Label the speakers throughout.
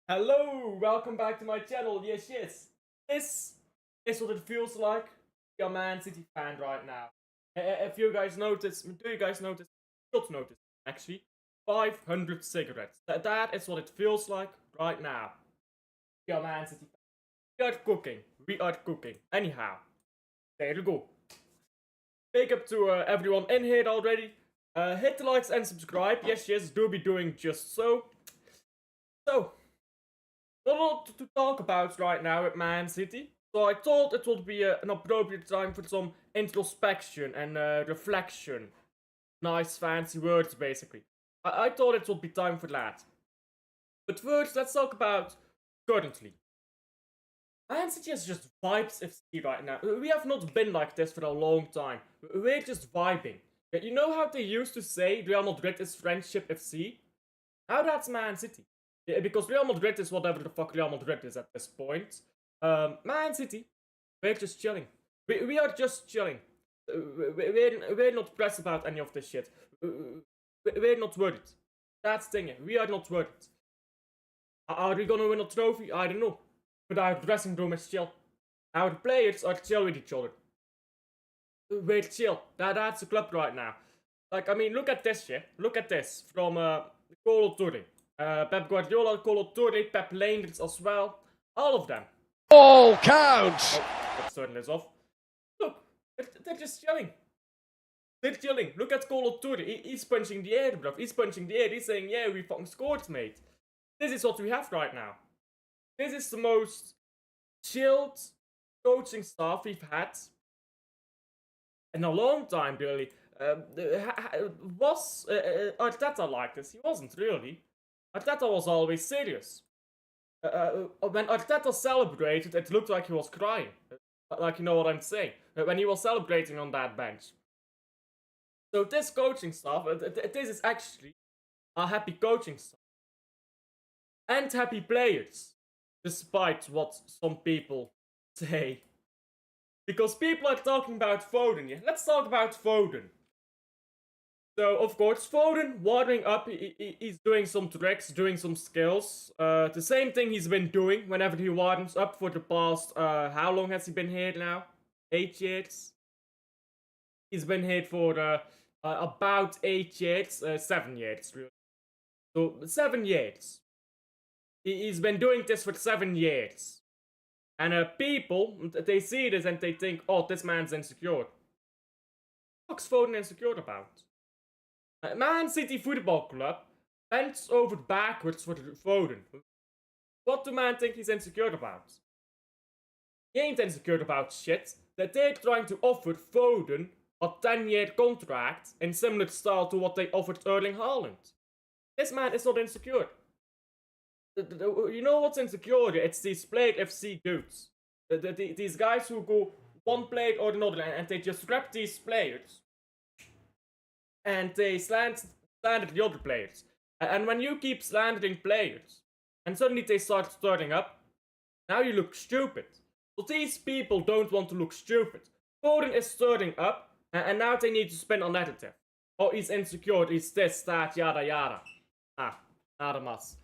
Speaker 1: Hello, welcome back to my channel. Yes. This is what it feels like to be a Man City fan right now. If you guys notice, do you guys notice? Should notice, actually. 500 cigarettes. That is what it feels like right now. Be a Man City fan. We are cooking. We are cooking. Anyhow, there you go. Big up to everyone in here already. Hit the likes and subscribe. Yes, do be doing just so. So, not a lot to talk about right now at Man City, so I thought it would be an appropriate time for some introspection and reflection. Nice fancy words, basically. I thought it would be time for that. But first, let's talk about currently. Man City is just vibes FC right now. We have not been like this for a long time. We're just vibing. You know how they used to say Real Madrid is friendship FC? Now that's Man City. Yeah, because Real Madrid is whatever the fuck Real Madrid is at this point. Man City, we're just chilling. We are just chilling. We're not pressed about any of this shit. We're not worried. That's the thing. We are not worried. Are we gonna win a trophy? I don't know. But our dressing room is chill. Our players are chill with each other. We're chill. That's the club right now. Like, I mean, look at this shit. Look at this from Colo Touré. Pep Guardiola, Colo Touré, Pep Linders as well. All of them.
Speaker 2: All counts.
Speaker 1: Oh, let's turn this off. Look, they're just chilling. They're chilling. Look at Colo Touré. He's punching the air, bruv. He's punching the air. He's saying, yeah, we fucking scored, mate. This is what we have right now. This is the most chilled coaching staff we've had in a long time, really. Was Arteta like this? He wasn't really. Arteta was always serious. When Arteta celebrated, it looked like he was crying. Like, you know what I'm saying. When he was celebrating on that bench. So this coaching staff, this is actually a happy coaching staff. And happy players. Despite what some people say. Because people are talking about Foden. Yeah? Let's talk about Foden. So, of course, Foden warming up, he's doing some tricks, doing some skills. The same thing he's been doing whenever he warms up for the past, how long has he been here now? 8 years? He's been here for about 8 years, 7 years, really. So, 7 years. He's been doing this for 7 years. And people, they see this and they think, oh, this man's insecure. What's Foden insecure about? Man City Football Club bends over backwards for Foden. What do man think he's insecure about? He ain't insecure about shit. That they're trying to offer Foden a 10-year contract in similar style to what they offered Erling Haaland. This man is not insecure. You know what's insecure? It's these Played FC dudes. These guys who go one plate or another and they just grab these players and they slander the other players. And when you keep slandering players, and suddenly they start turning up, now you look stupid. So these people don't want to look stupid. Foden is stirring up, and now they need to spin a narrative. Oh, he's insecure, he's this, that, yada yada. Nada mas.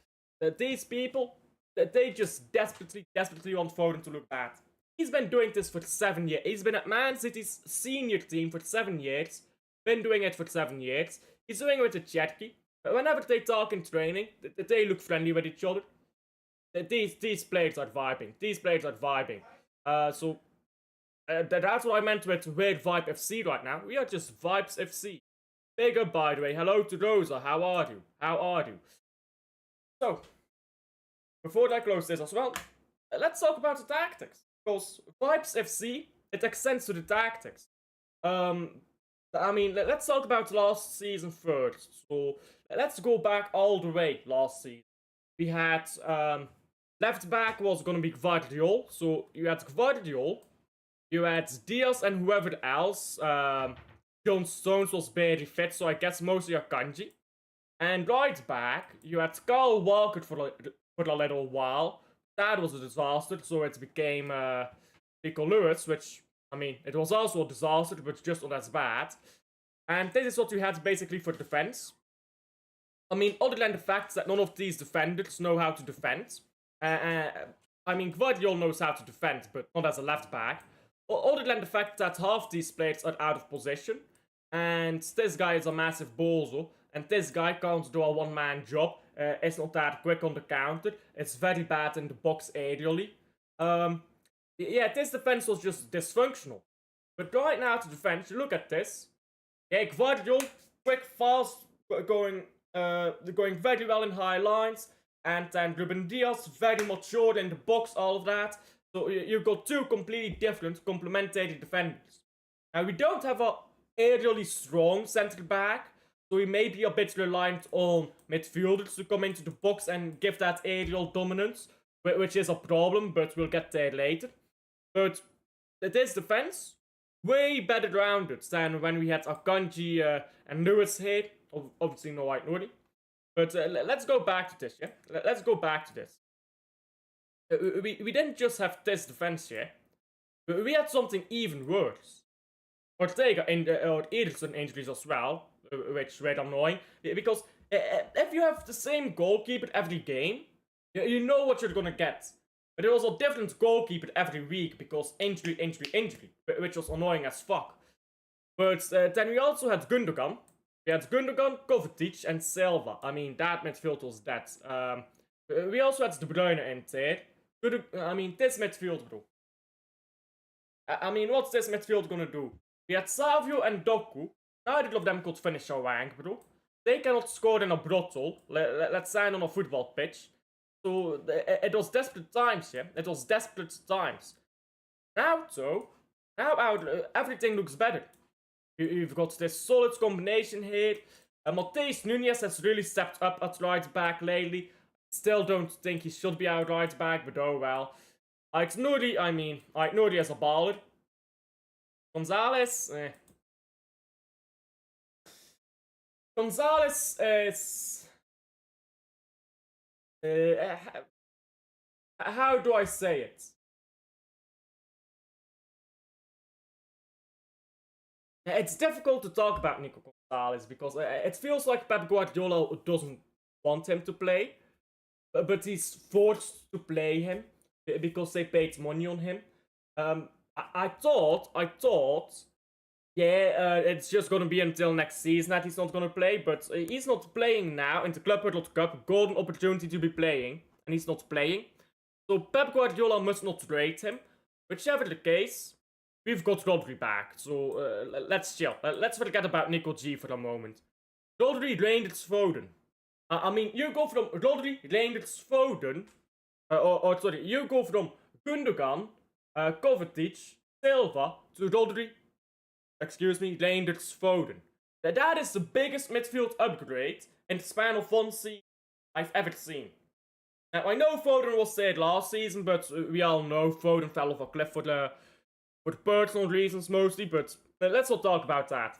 Speaker 1: These people, they just desperately want Foden to look bad. He's been doing this for 7 years. He's been at Man City's senior team for 7 years. Been doing it for 7 years. He's doing it with the Cherky. Whenever they talk in training, they look friendly with each other. These players are vibing. These players are vibing. So that's what I meant with Weird Vibe FC right now. We are just Vibes FC. Big up, by the way. Hello to Rosa. How are you? How are you? So, before I close this as well, let's talk about the tactics. Because Vibes FC, it extends to the tactics. I mean, let's talk about last season first. So, let's go back all the way last season. We had, left back was gonna be Gvardiol. So, you had Gvardiol, you had Diaz and whoever else. John Stones was barely fit, so I guess mostly Akanji. And right back, you had Kyle Walker for a little while. That was a disaster, so it became Nico Lewis, which, I mean, it was also a disaster, but just not as bad. And this is what you had basically for defense. I mean, other than the fact that none of these defenders know how to defend. I mean, Gvardiol knows how to defend, but not as a left back. Other than the fact that half these players are out of position, and this guy is a massive bozo, and this guy can't do a one-man job. It's not that quick on the counter. It's very bad in the box aerially. Yeah, this defense was just dysfunctional. But right now to defense, you look at this. Yeah, Gvardiol, quick, fast, going very well in high lines. And then Ruben Diaz, very mature in the box, all of that. So you've got two completely different complementary defenders. Now we don't have a aerially strong centre back, so we may be a bit reliant on midfielders to come into the box and give that aerial dominance, which is a problem, but we'll get there later. But this defense, way better rounded than when we had Akanji and Lewis here. Obviously no White Nori. But let's go back to this, yeah? Let's go back to this. We didn't just have this defense here. We had something even worse. Ortega or Ederson injuries as well, which were annoying. Because if you have the same goalkeeper every game, you know what you're gonna get. But there was a different goalkeeper every week because injury, which was annoying as fuck. But then we also had Gundogan. We had Gundogan, Kovacic, and Silva. I mean, that midfield was dead. We also had De Bruyne in there. I mean, this midfield, bro. I mean, what's this midfield gonna do? We had Savio and Doku. Neither of them could finish a wank, bro. They cannot score in a brothel. Let's say on a football pitch. So, it was desperate times, yeah? It was desperate times. Now, though, everything looks better. You've got this solid combination here. Matheus Nunes has really stepped up at right back lately. Still don't think he should be our right back, but oh well. Ait Nouri is a baller. Gonzalez, Gonzalez is... how do I say it? It's difficult to talk about Nico Gonzalez because it feels like Pep Guardiola doesn't want him to play, but he's forced to play him because they paid money on him. I thought, yeah, it's just gonna be until next season that he's not gonna play, but he's not playing now in the Club World Cup, golden opportunity to be playing, and he's not playing. So Pep Guardiola must not rate him. Whichever the case, we've got Rodri back, so let's chill. Let's forget about Nico G for a moment. Rodri, Reinders, Foden. I mean, you go from Rodri, Reinders, Foden, you go from Gundogan, Kovacic, Silva, to Rodri, Reinders, Foden. That is the biggest midfield upgrade in the span of one season I've ever seen. Now, I know Foden was there last season, but we all know Foden fell off a cliff for personal reasons mostly, but let's not talk about that.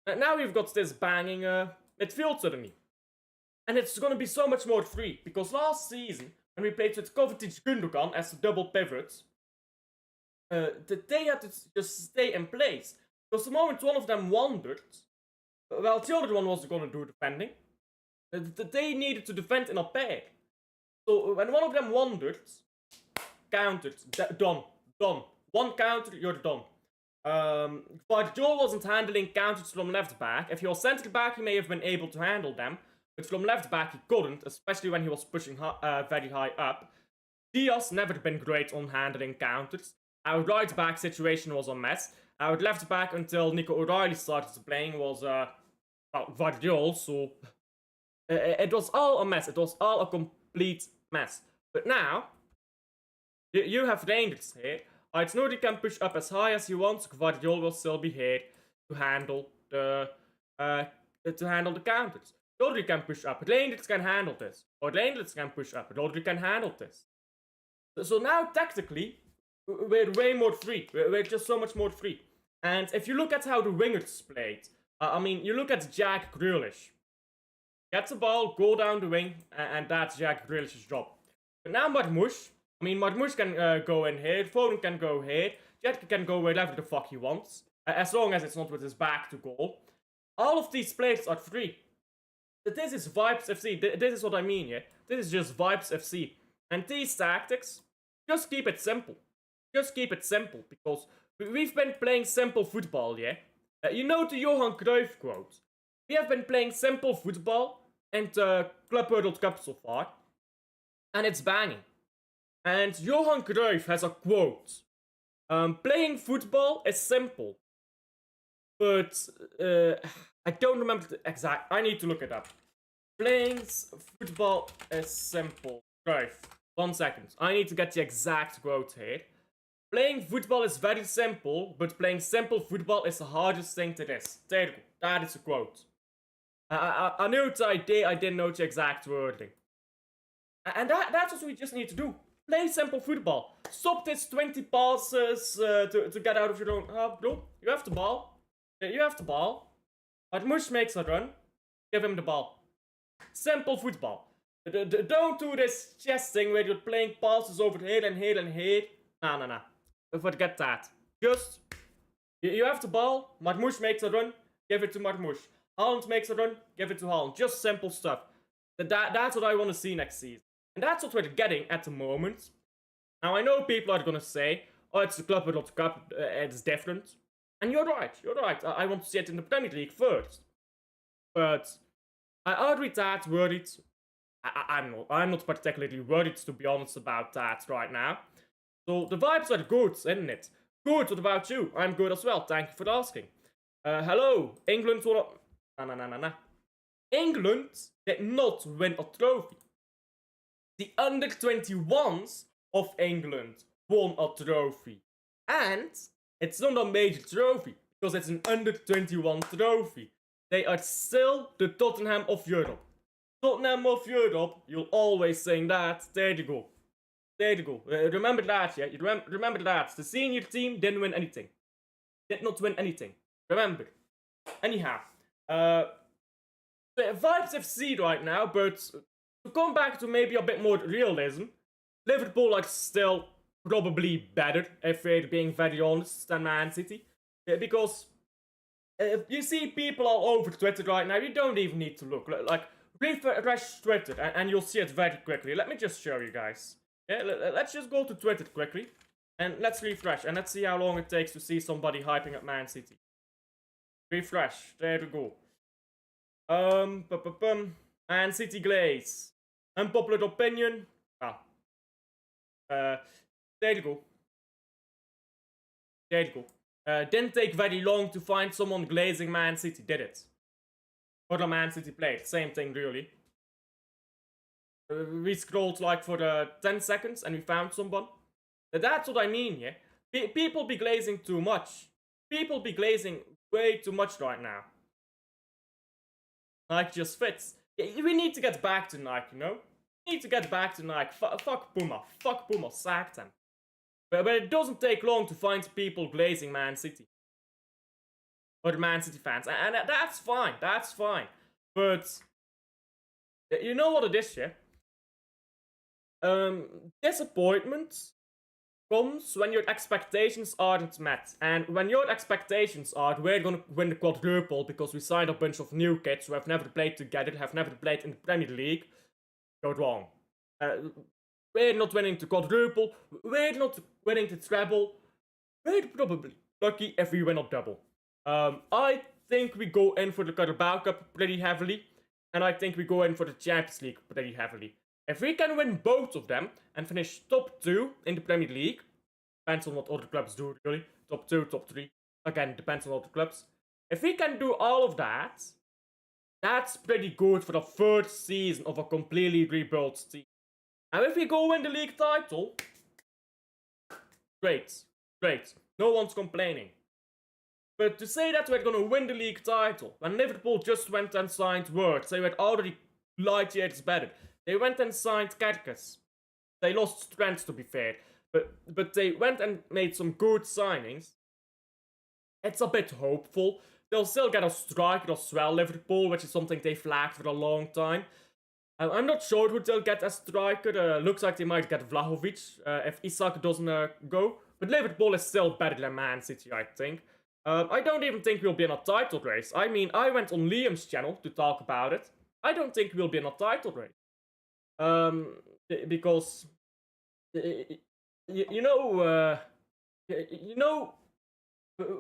Speaker 1: Now we've got this banging midfield suddenly. And it's gonna be so much more free, because last season, when we played with Kovacic Gundogan as the double pivots, they had to just stay in place. Because the moment one of them wandered, well, the other one wasn't gonna do defending. They needed to defend in a pair. So when one of them wandered, countered, done. One counter, you're done. Guardiola wasn't handling counters from left back. If he was centre back, he may have been able to handle them. But from left back, he couldn't, especially when he was pushing very high up. Diaz never been great on handling counters. Our right back situation was a mess. Our left back, until Nico O'Reilly started playing, was Guardiola. So it was all a mess. It was all a complete mess. But now, you have Reinders here. Ait Nouri can push up as high as he wants. Guardiola will still be here to handle the counters. Rodri can push up. Reinders can handle this. Or Reinders can push up. Rodri can handle this. So now, tactically, we're way more free. We're just so much more free. And if you look at how the wingers played, I mean, you look at Jack Grealish. Gets the ball, go down the wing, and that's Jack Grealish's job. But now Marmoush. I mean, Marmoush can go in here, Foden can go here, Jack can go wherever the fuck he wants, as long as it's not with his back to goal. All of these players are free. This is Vibes FC. This is what I mean, yeah? This is just Vibes FC. And these tactics, just keep it simple. Just keep it simple, because we've been playing simple football, yeah? You know the Johan Cruyff quote. We have been playing simple football in the Club World Cup so far, and it's banging. And Johan Cruyff has a quote. Playing football is simple, but I don't remember the exact. I need to look it up. Playing football is simple. Cruyff. 1 second. I need to get the exact quote here. Playing football is very simple, but playing simple football is the hardest thing to this. There you go. That is a quote. I knew the idea, I didn't know the exact wording. And that's what we just need to do. Play simple football. Stop this 20 passes to get out of your own half. Bro, you have the ball. You have the ball. Marmoush makes a run. Give him the ball. Simple football. Don't do this chess thing where you're playing passes over here and here and here. Nah. Forget that. Just, you have the ball. Marmoush makes a run. Give it to Marmoush. Haaland makes a run. Give it to Haaland. Just simple stuff. That's what I want to see next season. And that's what we're getting at the moment. Now, I know people are going to say, oh, it's the Club World Cup, it's different. And you're right. I want to see it in the Premier League first. But are we that worried? I'm not particularly worried, to be honest, about that right now. So the vibes are good, isn't it? Good, what about you? I'm good as well, thank you for asking. Hello, England won a... Nah. England did not win a trophy. The under-21s of England won a trophy. And it's not a major trophy, because it's an under-21 trophy. They are still the Tottenham of Europe. Tottenham of Europe, you'll always sing that. There you go. Remember that, yeah? Remember that. The senior team didn't win anything. Did not win anything. Remember. Anyhow. Vibes FC right now, but to come back to maybe a bit more realism, Liverpool are still probably better, if we're being very honest, than Man City. Because you see people all over Twitter right now, you don't even need to look. Like, refresh Twitter and you'll see it very quickly. Let me just show you guys. Yeah, let's just go to Twitter quickly and let's refresh and let's see how long it takes to see somebody hyping up Man City. Refresh. There we go. Man City glaze. Unpopular opinion. There you go. Didn't take very long to find someone glazing Man City, did it? Or the Man City played. Same thing, really. We scrolled like for 10 seconds and we found someone. That's what I mean, yeah? People be glazing too much. People be glazing way too much right now. Nike just fits. We need to get back to Nike, you know? We need to get back to Nike. Fuck Puma. Fuck Puma. Sack them. But it doesn't take long to find people glazing Man City. Or the Man City fans. And that's fine. That's fine. But you know what it is, yeah? Disappointment comes when your expectations aren't met. And when your expectations are, we're gonna win the quadruple because we signed a bunch of new kids who have never played together, have never played in the Premier League, go wrong. We're not winning the quadruple, we're not winning the treble, we're probably lucky if we win a double. I think we go in for the Carabao Cup pretty heavily, and I think we go in for the Champions League pretty heavily. If we can win both of them and finish top 2 in the Premier League, depends on what other clubs do really, top 2, top 3, again, depends on other clubs. If we can do all of that, that's pretty good for the first season of a completely rebuilt team. And if we go win the league title, great, no one's complaining. But to say that we're gonna win the league title, when Liverpool just went and signed Wirtz, they were already light years better. They went and signed Kerkers. They lost Trent, to be fair. But they went and made some good signings. It's a bit hopeful. They'll still get a striker as well, Liverpool, which is something they flagged for a long time. I'm not sure who they'll get as striker. Looks like they might get Vlahovic if Isak doesn't go. But Liverpool is still better than Man City, I think. I don't even think we'll be in a title race. I mean, I went on Liam's channel to talk about it. I don't think we'll be in a title race. Because You know, you know,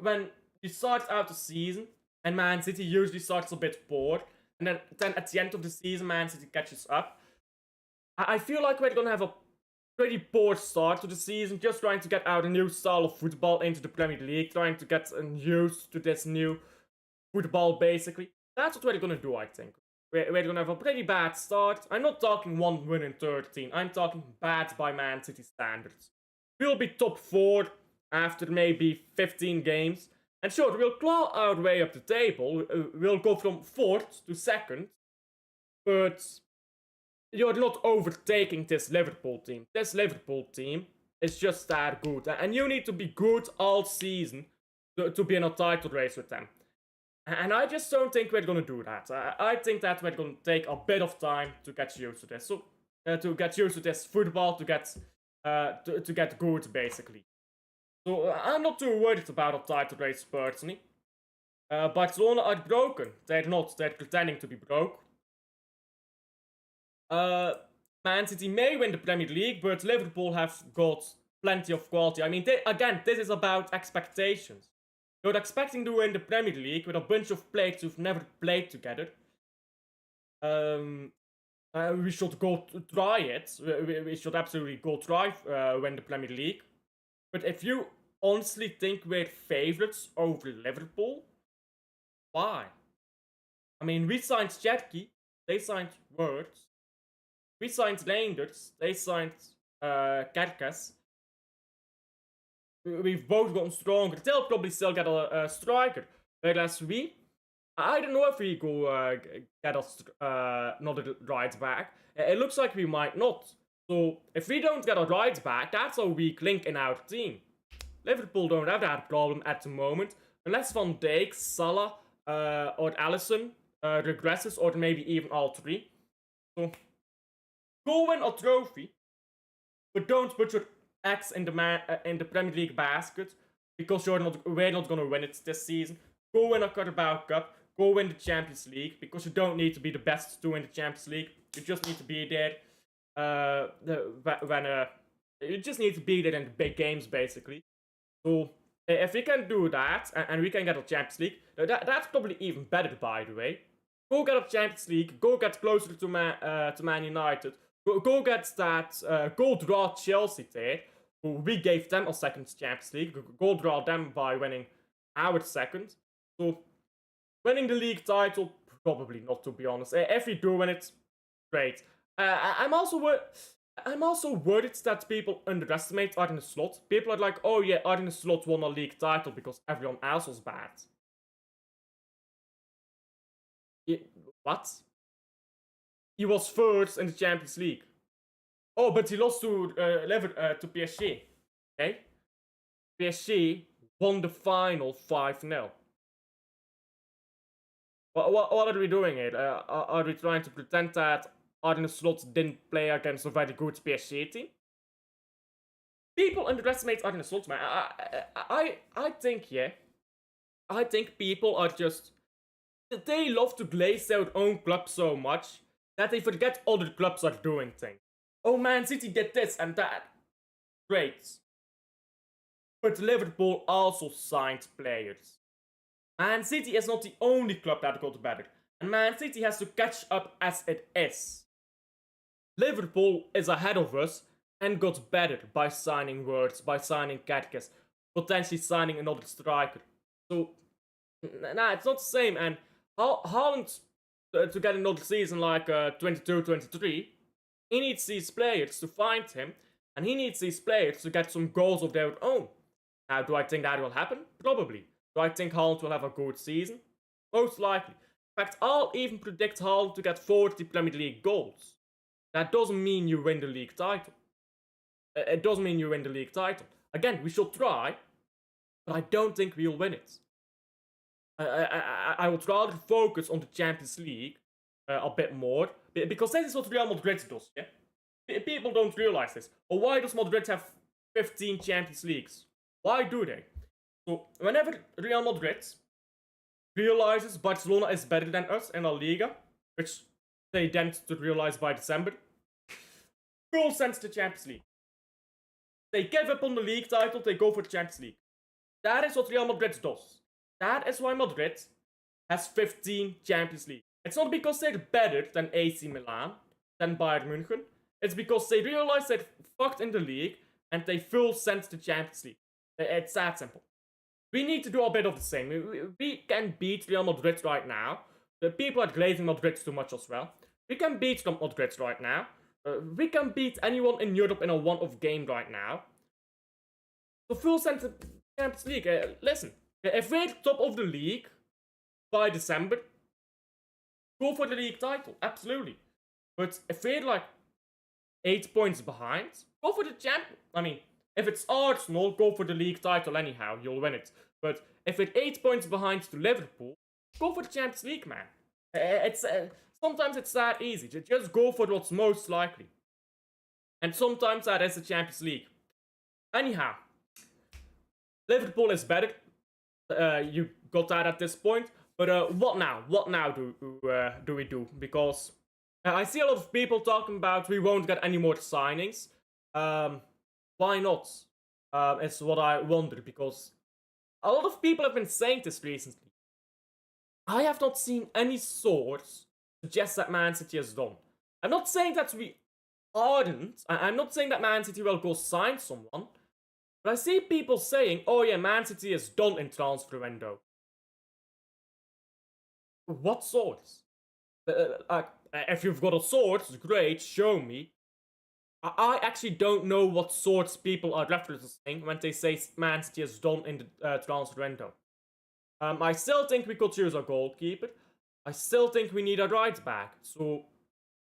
Speaker 1: when you start out the season and Man City usually starts a bit bored, and then at the end of the season, Man City catches up. I feel like we're gonna have a pretty poor start to the season, just trying to get out a new style of football into the Premier League, trying to get used to this new football, basically. That's what we're gonna do, I think. We're gonna have a pretty bad start. I'm not talking 1 win in 13, I'm talking bad by Man City standards. We'll be top 4 after maybe 15 games. And sure, we'll claw our way up the table. We'll go from 4th to 2nd. But you're not overtaking this Liverpool team. This Liverpool team is just that good. And you need to be good all season to be in a title race with them. And I just don't think we're gonna do that. I think that we're gonna take a bit of time to get used to this. So, to get used to this football, to get good, basically. So, I'm not too worried about a title race, personally. Barcelona are broken. They're not. They're pretending to be broke. Man City may win the Premier League, but Liverpool have got plenty of quality. I mean, again, this is about expectations. You're expecting to win the Premier League with a bunch of players who've never played together. We should go try it. We should absolutely go try win the Premier League. But if you honestly think we're favourites over Liverpool, why? I mean, we signed Cherki, they signed Words. We signed Reinders, they signed Kerkes. We've both gotten stronger. They'll probably still get a striker. Whereas I don't know if we go get another right back. It looks like we might not. So if we don't get a right back, that's a weak link in our team. Liverpool don't have that problem at the moment. Unless Van Dijk, Salah, or Alisson regresses, or maybe even all three. So go win a trophy, but don't put your eggs in the Premier League basket because we're not gonna win it this season. Go win a Carabao Cup. Go win the Champions League because you don't need to be the best to win the Champions League. You just need to be there you just need to be there in the big games, basically. So if we can do that and we can get a Champions League, that's probably even better, by the way. Go get a Champions League. Go get closer to Man United. Go get that. Go draw Chelsea there. We gave them a second Champions League. Go draw them by winning our second. So winning the league title, probably not, to be honest. If we do win it, great. I'm also worried that people underestimate Arne Slot. People are like, oh yeah, Arne Slot won a league title because everyone else was bad. What? He was first in the Champions League. Oh, but he lost to PSG. Okay? PSG won the final 5-0. What are we doing here? Are we trying to pretend that Arne Slot didn't play against a very good PSG team? People underestimate Arne Slot, man. I think, yeah. I think people are just... They love to glaze their own club so much that they forget other clubs are doing things. Oh, Man City did this and that. Great. But Liverpool also signed players. Man City is not the only club that got better. And Man City has to catch up as it is. Liverpool is ahead of us and got better by signing Words, by signing Kerkes, potentially signing another striker. So, nah, it's not the same. And Haaland, to get another season like 22-23, he needs these players to find him, and he needs these players to get some goals of their own. Now, do I think that will happen? Probably. Do I think Haaland will have a good season? Most likely. In fact, I'll even predict Haaland to get 40 Premier League goals. That doesn't mean you win the league title. It doesn't mean you win the league title. Again, we should try, but I don't think we'll win it. I would rather focus on the Champions League a bit more, because this is what Real Madrid does, yeah? People don't realize this. Or why does Madrid have 15 Champions Leagues? Why do they? So, whenever Real Madrid realizes Barcelona is better than us in La Liga, which they tend to realize by December, goal sends to Champions League. They give up on the league title, they go for the Champions League. That is what Real Madrid does. That is why Madrid has 15 Champions League. It's not because they're better than AC Milan, than Bayern München. It's because they realize they're fucked in the league and they full send the Champions League. It's that simple. We need to do a bit of the same. We can beat Real Madrid right now. The people are glazing Madrid too much as well. We can beat Madrid right now. We can beat anyone in Europe in a one-off game right now. So full send the Champions League. Listen, if we're top of the league by December, go for the league title, absolutely. But if we're like 8 points behind, go for the champ. I mean, if it's Arsenal, go for the league title anyhow, you'll win it. But if it's 8 points behind to Liverpool, go for the Champions League, man. It's sometimes it's that easy. Just go for what's most likely. And sometimes that is the Champions League. Anyhow, Liverpool is better. You got that at this point. But what now? What now do we do? Because I see a lot of people talking about we won't get any more signings. Why not? Is what I wonder, because a lot of people have been saying this recently. I have not seen any source suggest that Man City has done. I'm not saying that we aren't. I'm not saying that Man City will go sign someone. But I see people saying, oh yeah, Man City is done in transfer window. What source? If you've got a source, great, show me. I actually don't know what sorts people are referencing when they say Man City is done in the transfer window. I still think we could choose a goalkeeper. I still think we need a right back. So,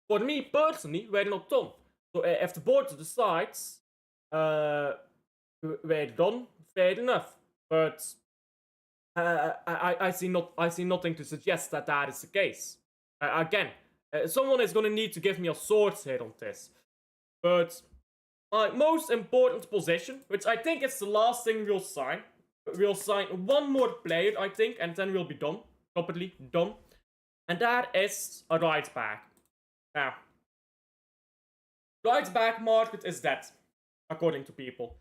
Speaker 1: for me personally, we're not done. So, if the board decides we're done, fair enough. But I see nothing to suggest that that is the case. Again, someone is going to need to give me a source here on this. But my most important position, which I think is the last thing we'll sign one more player, I think, and then we'll be done. Properly done. And that is a right back. Now, right back market is dead, according to people.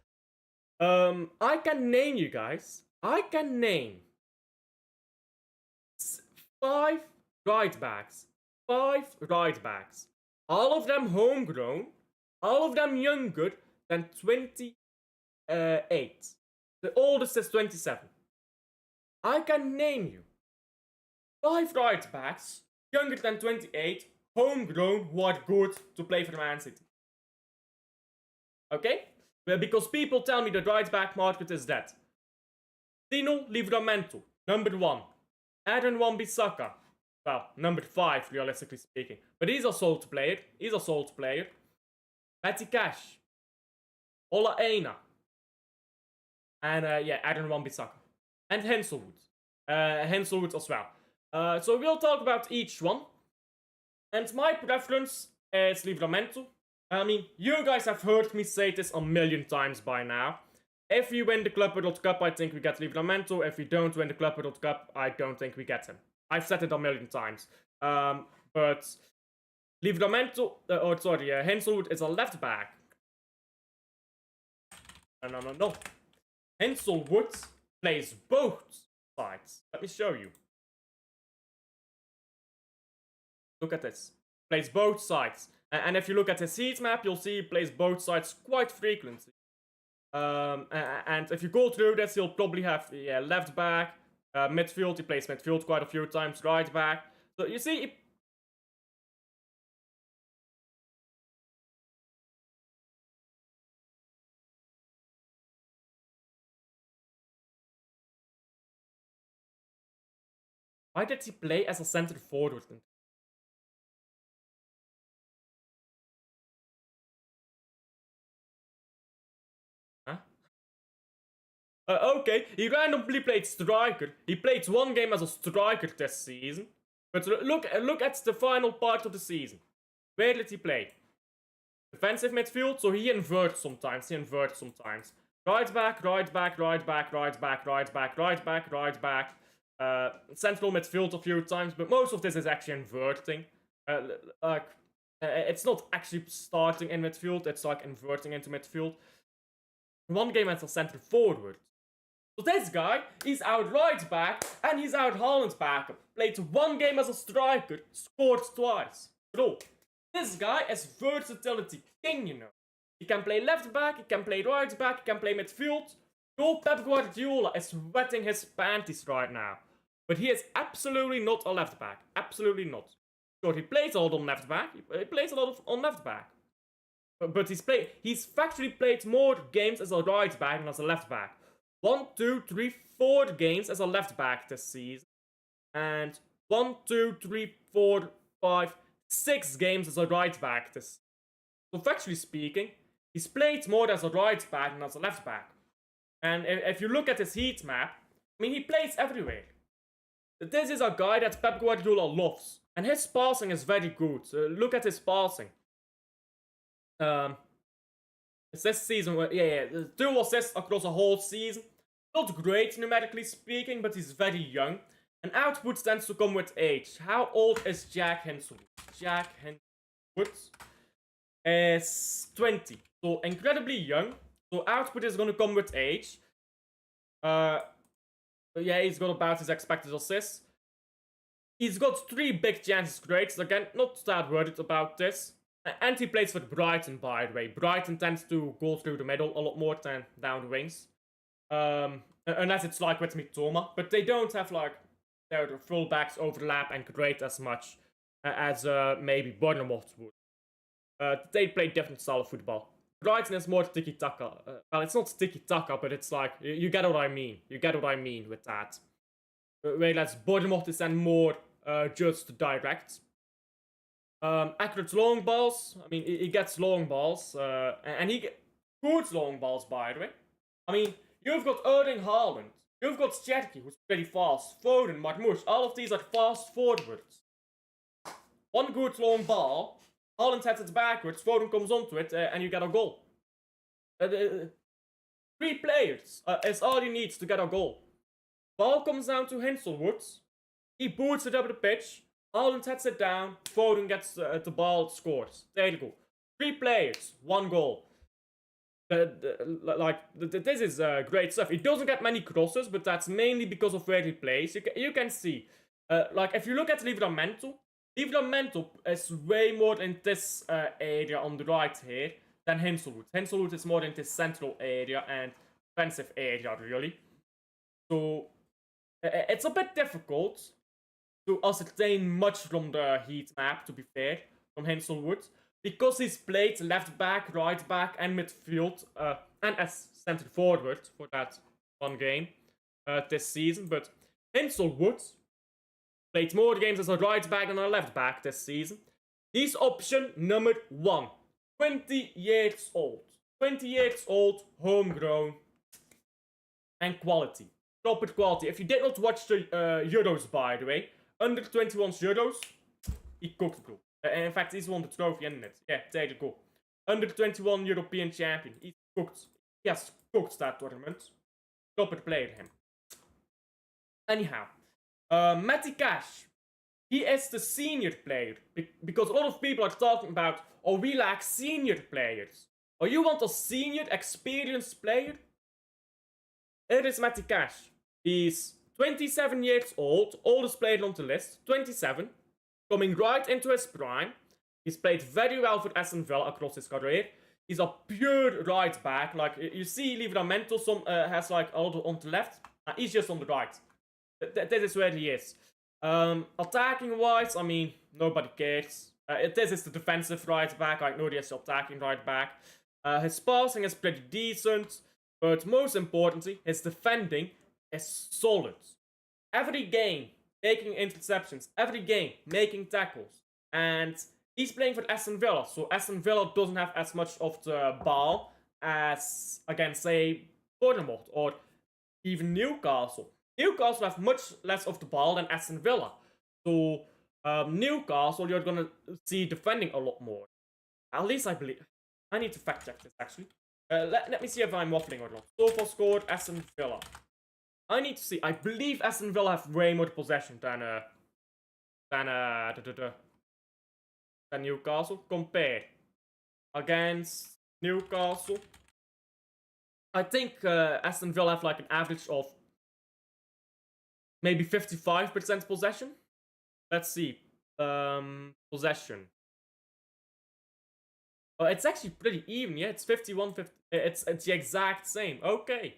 Speaker 1: I can name you guys. I can name 5 right backs. 5 right backs. All of them homegrown. All of them younger than 28. The oldest is 27. I can name you 5 right backs, younger than 28, homegrown, who are good to play for Man City. Okay? Well, because people tell me the right back market is dead. Tino Livramento, number 1. Aaron Wan-Bissaka, well, number 5, realistically speaking. But he's a sold player. Matty Cash. Ola Aina. And Aaron Wan-Bissaka. And Henselwood. Henselwood as well. So we'll talk about each one. And my preference is Livramento. I mean, you guys have heard me say this a million times by now. If we win the Club World Cup, I think we get Livramento. If we don't win the Club World Cup, I don't think we get him. I've said it a million times. But Livramento, Henselwood is a left back. No. Henselwood plays both sides. Let me show you. Look at this. Plays both sides. And if you look at his heat map, you'll see he plays both sides quite frequently. And if you go through this, he'll probably have left back, midfield. He plays midfield quite a few times, right back. So you see, why did he play as a center forward? Huh? Okay, he randomly played striker. He played one game as a striker this season. But look at the final part of the season. Where did he play? Defensive midfield, so he inverts sometimes. Right back, right back, right back, right back, right back, right back, right back. Central midfield a few times, but most of this is actually inverting. It's not actually starting in midfield, it's like inverting into midfield. 1 game as a centre forward. So this guy, he's out right back, and he's out Haaland's backup. Played 1 game as a striker, scored twice. Bro, this guy is versatility king, you know. He can play left back, he can play right back, he can play midfield. Yo, Pep Guardiola is wetting his panties right now. But he is absolutely not a left back. Absolutely not. Sure, he plays a lot on left back. He plays a lot on left back. But he's factually played more games as a right back than as a left back. 1, 2, 3, 4 games as a left back this season. And 1, 2, 3, 4, 5, 6 games as a right back this season. So factually speaking, he's played more as a right back than as a left back. And if you look at his heat map, I mean, he plays everywhere. This is a guy that Pep Guardiola loves. And his passing is very good. Look at his passing. This season, 2 assists across a whole season. Not great numerically speaking, but he's very young. And output tends to come with age. How old is Jack Hinshelwood? Jack Hinshelwood is 20. So incredibly young. So output is going to come with age. Yeah, he's got about his expected assists. He's got 3 big chances created. Again, not that worried about this. And he plays for Brighton, by the way. Brighton tends to go through the middle a lot more than down the wings. Unless it's like with Mitoma. But they don't have like their fullbacks overlap and create as much as maybe Bournemouth would. They play different style of football. Brighton is more tiki-taka. Well, it's not tiki-taka, but it's like, you get what I mean. You get what I mean with that. Whereas Bournemouth is then more just direct. Accurate long balls. I mean, he gets long balls. And he gets good long balls, by the way. I mean, you've got Erling Haaland. You've got Cherki, who's pretty fast. Foden, Marmoush. All of these are fast forwards. 1 good long ball. Haaland heads it backwards, Foden comes onto it, and you get a goal. 3 players is all you need to get a goal. Ball comes down to Hinshelwood. He boots it up the pitch. Haaland heads it down. Foden gets the ball, scores. There you go. 3 players, 1 goal. This is great stuff. He doesn't get many crosses, but that's mainly because of where he plays. You can see, like if you look at Livramento is way more in this area on the right here than Hinshelwood. Hinshelwood is more in this central area and defensive area, really. So it's a bit difficult to ascertain much from the heat map, to be fair, from Hinshelwood. Because he's played left back, right back, and midfield, and as centre forward for that 1 game this season. But Hinshelwood played more games as a right back than a left back this season. He's option number 1. 20 years old. 20 years old, homegrown, and quality. Proper quality. If you did not watch the Euros, by the way, under 21's Euros, he cooked, bro. In fact, he's won the trophy, isn't it? Yeah, there you go. Under 21 European champion. He's cooked. He has cooked that tournament. Proper player, him. Anyhow. Matty Cash. He is the senior player. Because a lot of people are talking about, oh, we lack senior players. Oh, you want a senior, experienced player? Here is Matty Cash. He's 27 years old. Oldest player on the list. 27. Coming right into his prime. He's played very well for Aston Villa across his career. He's a pure right back. Like, you see Livramento has like a lot on the left. He's just on the right. This is where he is. Attacking wise, I mean, nobody cares. This is the defensive right back. I know he's attacking right back. His passing is pretty decent. But most importantly, his defending is solid. Every game, taking interceptions. Every game, making tackles. And he's playing for Aston Villa. So Aston Villa doesn't have as much of the ball as, again, say, Bournemouth or even Newcastle. Newcastle have much less of the ball than Aston Villa. So Newcastle, you're going to see defending a lot more. At least I believe. I need to fact check this, actually. Let me see if I'm waffling or not. So far scored, Aston Villa. I need to see. I believe Aston Villa have way more possession than Newcastle. Compare against Newcastle. I think Aston Villa have like an average of maybe 55% possession. Let's see. Possession. It's actually pretty even, yeah. It's 51-50. It's the exact same. Okay.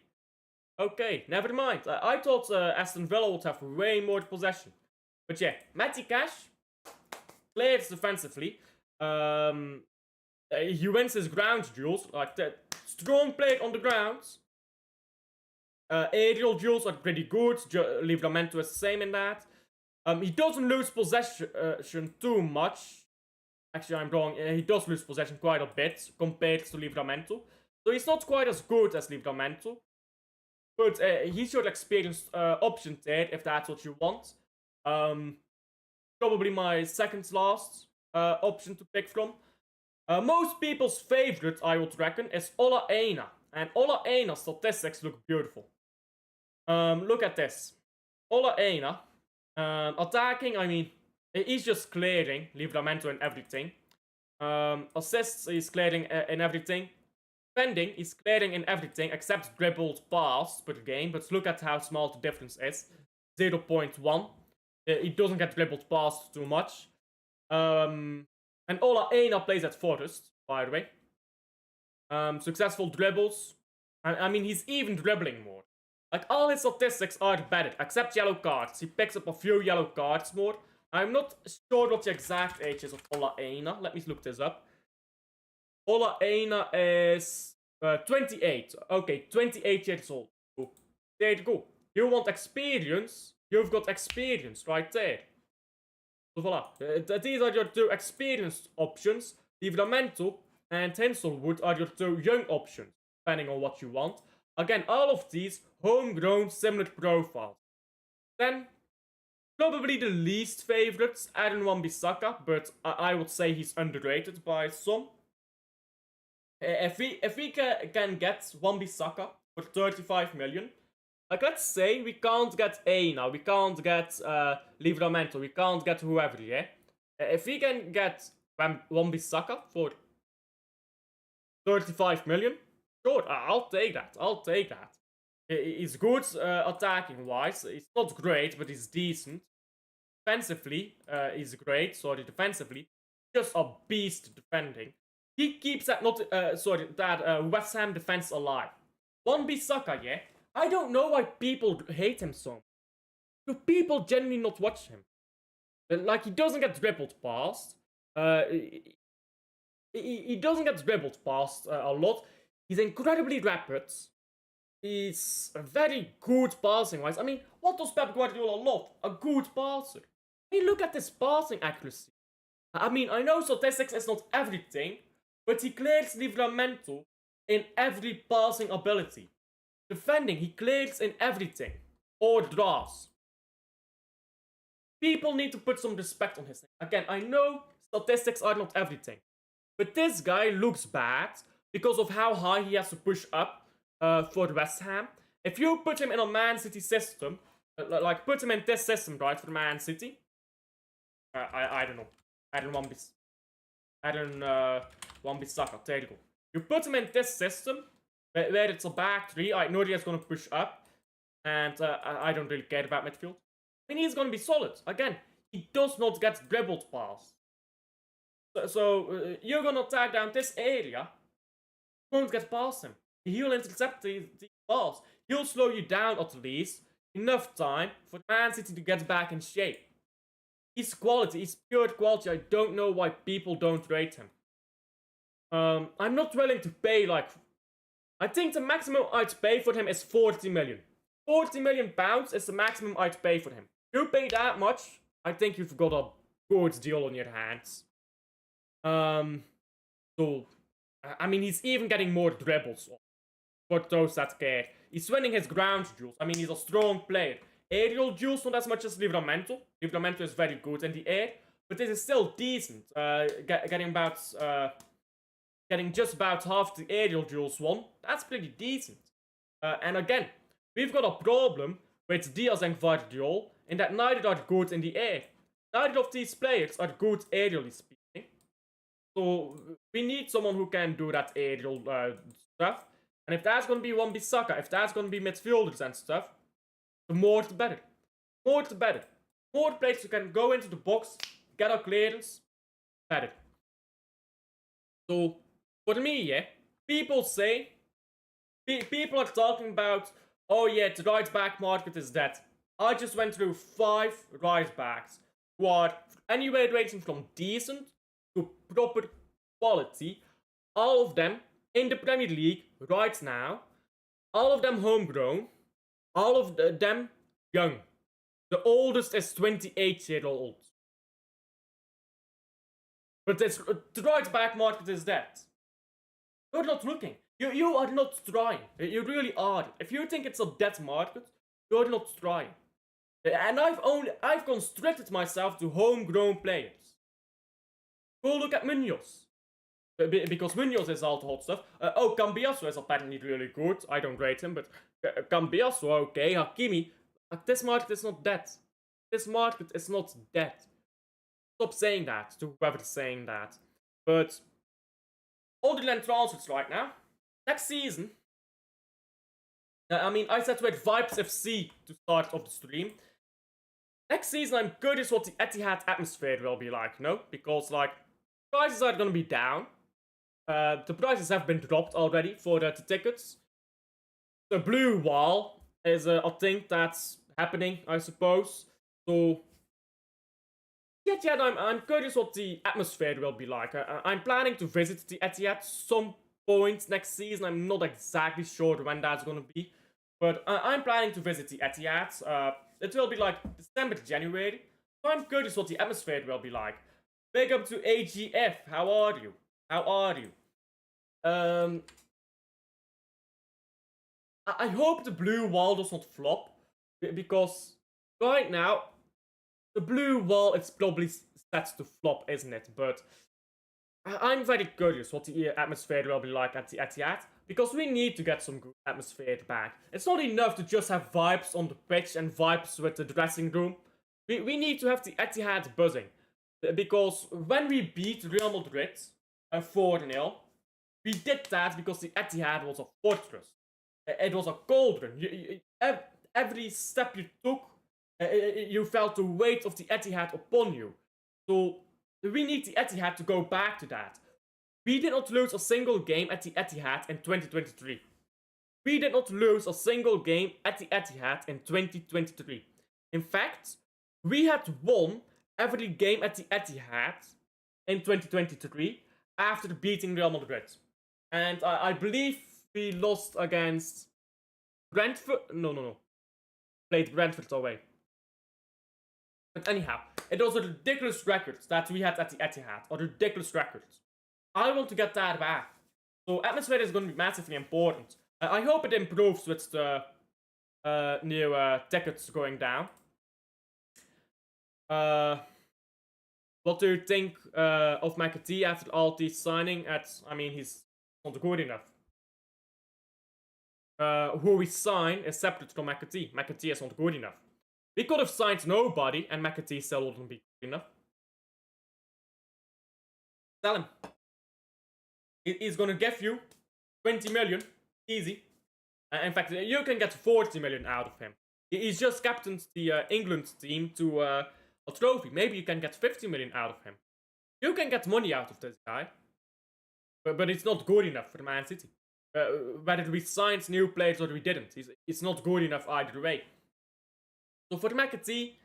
Speaker 1: Okay, never mind. I thought Aston Villa would have way more possession. But yeah, Matty Cash plays defensively. He wins his ground duels. Like the strong player on the ground. Aerial duels are pretty good. Livramento is the same in that. He doesn't lose possession too much. Actually, I'm wrong. He does lose possession quite a bit compared to Livramento. So he's not quite as good as Livramento. But he's your experienced option there, if that's what you want. Probably my second last option to pick from. Most people's favorite, I would reckon, is Ola Aina. And Ola Aina's statistics look beautiful. Look at this. Ola Aina. Attacking, I mean, he's just clearing Livramento and everything. Assists, he's clearing in everything. Defending, he's clearing in everything except dribbled pass per game. But look at how small the difference is. 0.1. He doesn't get dribbled pass too much. And Ola Aina plays at Forest, by the way. Successful dribbles. I mean, he's even dribbling more. Like, all his statistics are better, except yellow cards. He picks up a few yellow cards more. I'm not sure what the exact age is of Ola Aina. Let me look this up. Ola Aina is 28. Okay, 28 years old. There you go. You want experience? You've got experience right there. So voila. These are your two experienced options. Livramento and Tinselwood are your two young options, depending on what you want. Again, all of these homegrown, similar profiles. Then, probably the least favorites, Aaron Wan-Bissaka, but I would say he's underrated by some. If we can get Wan-Bissaka for 35 million, like let's say we can't get Aina, we can't get Livramento, we can't get whoever, yeah? If we can get Wan-Bissaka for 35 million, sure, I'll take that. I'll take that. He's good attacking wise. He's not great, but he's decent. Defensively, he's great. Sorry, defensively, just a beast defending. He keeps that West Ham defense alive. Wan-Bissaka, yeah. I don't know why people hate him so much. Do people genuinely not watch him? Like, he doesn't get dribbled past. He doesn't get dribbled past a lot. He's incredibly rapid. He's very good passing wise. I mean, what does Pep Guardiola love? A good passer. I mean, look at this passing accuracy. I mean, I know statistics is not everything, but he clears Livramento in every passing ability. Defending, he clears in everything. Or draws. People need to put some respect on his name. Again, I know statistics are not everything. But this guy looks bad because of how high he has to push up for West Ham. If you put him in a Man City system, like put him in this system, right, for Man City, I don't know. I don't want Wan-Bissaka. There you go. You put him in this system, where it's a back three. I know he's going to push up, and I don't really care about midfield. I mean, he's going to be solid. Again, he does not get dribbled past. So you're going to attack down this area, won't get past him. He'll intercept the balls. He'll slow you down at least enough time for Man City to get back in shape. He's quality. He's pure quality. I don't know why people don't rate him. I'm not willing to pay like... I think the maximum I'd pay for him is 40 million. 40 million pounds is the maximum I'd pay for him. If you pay that much, I think you've got a good deal on your hands. So, I mean, he's even getting more dribbles for those that care. He's winning his ground duels. I mean, he's a strong player. Aerial duels, not as much as Livramento. Livramento is very good in the air, but this is still decent. Getting just about half the aerial duels won. That's pretty decent. And again, we've got a problem with Diaz and Gvardiol in that neither are good in the air. Neither of these players are good aerially speaking. So we need someone who can do that aerial stuff. And if that's gonna be Wan-Bissaka, if that's gonna be midfielders and stuff, the more the better. More the better. More players who can go into the box, get a clearance, better. So, for me, yeah, people say, people are talking about, oh yeah, the right back market is dead. I just went through 5 right backs who are anywhere ranging from decent to proper quality. All of them in the Premier League right now. All of them homegrown. All of them young. The oldest is 28-year-old. But the right back market is dead. You're not looking. You are not trying. You really are. If you think it's a dead market, you're not trying. And I've constricted myself to homegrown players. Go look at Munoz. Because Munoz is all the hot stuff. Cambiasso is apparently really good. I don't rate him, but Cambiasso, okay. Hakimi. This market is not dead. This market is not dead. Stop saying that to whoever's saying that. But other than transfers right now, next season, I said with Vibes FC to start off the stream. Next season, I'm curious what the Etihad atmosphere will be like, no? Because, like, prices are gonna be down. The prices have been dropped already for the tickets. The blue wall is a thing that's happening, I suppose. So, yeah, I'm curious what the atmosphere will be like. I'm planning to visit the Etihad some point next season. I'm not exactly sure when that's gonna be. But I'm planning to visit the Etihad. It will be like December to January. So I'm curious what the atmosphere will be like. Big up to AGF. How are you? How are you? I hope the blue wall does not flop. Because right now, the blue wall is probably set to flop, isn't it? But I'm very curious what the atmosphere will be like at the Etihad. Because we need to get some good atmosphere back. It's not enough to just have vibes on the pitch and vibes with the dressing room. We need to have the Etihad buzzing. Because when we beat Real Madrid 4-0, we did that because the Etihad was a fortress. It was a cauldron. Every step you took, you felt the weight of the Etihad upon you. So we need the Etihad to go back to that. We did not lose a single game at the Etihad in 2023. We did not lose a single game at the Etihad in 2023. In fact, we had won every game at the Etihad in 2023 after beating Real Madrid. And I believe we lost against Brentford. No. Played Brentford away. But anyhow, it was a ridiculous record that we had at the Etihad. A ridiculous record. I want to get that back. So atmosphere is going to be massively important. I hope it improves with the new tickets going down. What do you think of McAtee after all this signing? He's not good enough. Who we sign is separate from McAtee. McAtee is not good enough. We could have signed nobody and McAtee still wouldn't be good enough. Tell him. He's gonna give you 20 million. Easy. In fact, you can get 40 million out of him. He's just captained the England team to a trophy. Maybe you can get 50 million out of him. You can get money out of this guy. But it's not good enough for Man City. Whether we signed new players or we didn't. It's not good enough either way. So for McAtee,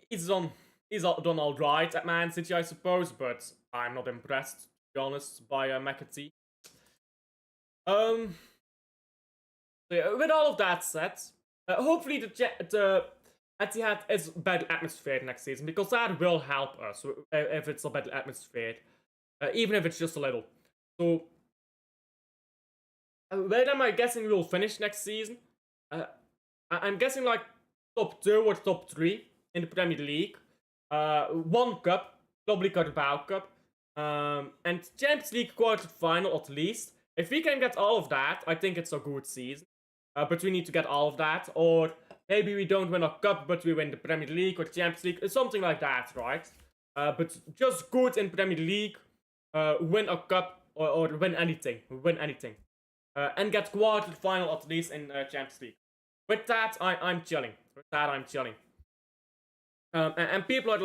Speaker 1: he's done alright at Man City, I suppose. But I'm not impressed, to be honest, by McAtee. So yeah, with all of that said, hopefully the Etihad is a better atmosphere next season, because that will help us if it's a better atmosphere, even if it's just a little. So, where am I guessing we'll finish next season? I'm guessing like top 2 or top 3 in the Premier League. 1 cup, probably Carabao Cup, and Champions League quarter-final at least. If we can get all of that, I think it's a good season. But we need to get all of that, or maybe we don't win a cup, but we win the Premier League or Champions League, something like that, right? But just good in Premier League, win a cup, or win anything. and get quarter final at least in Champions League. With that, I'm chilling. And people are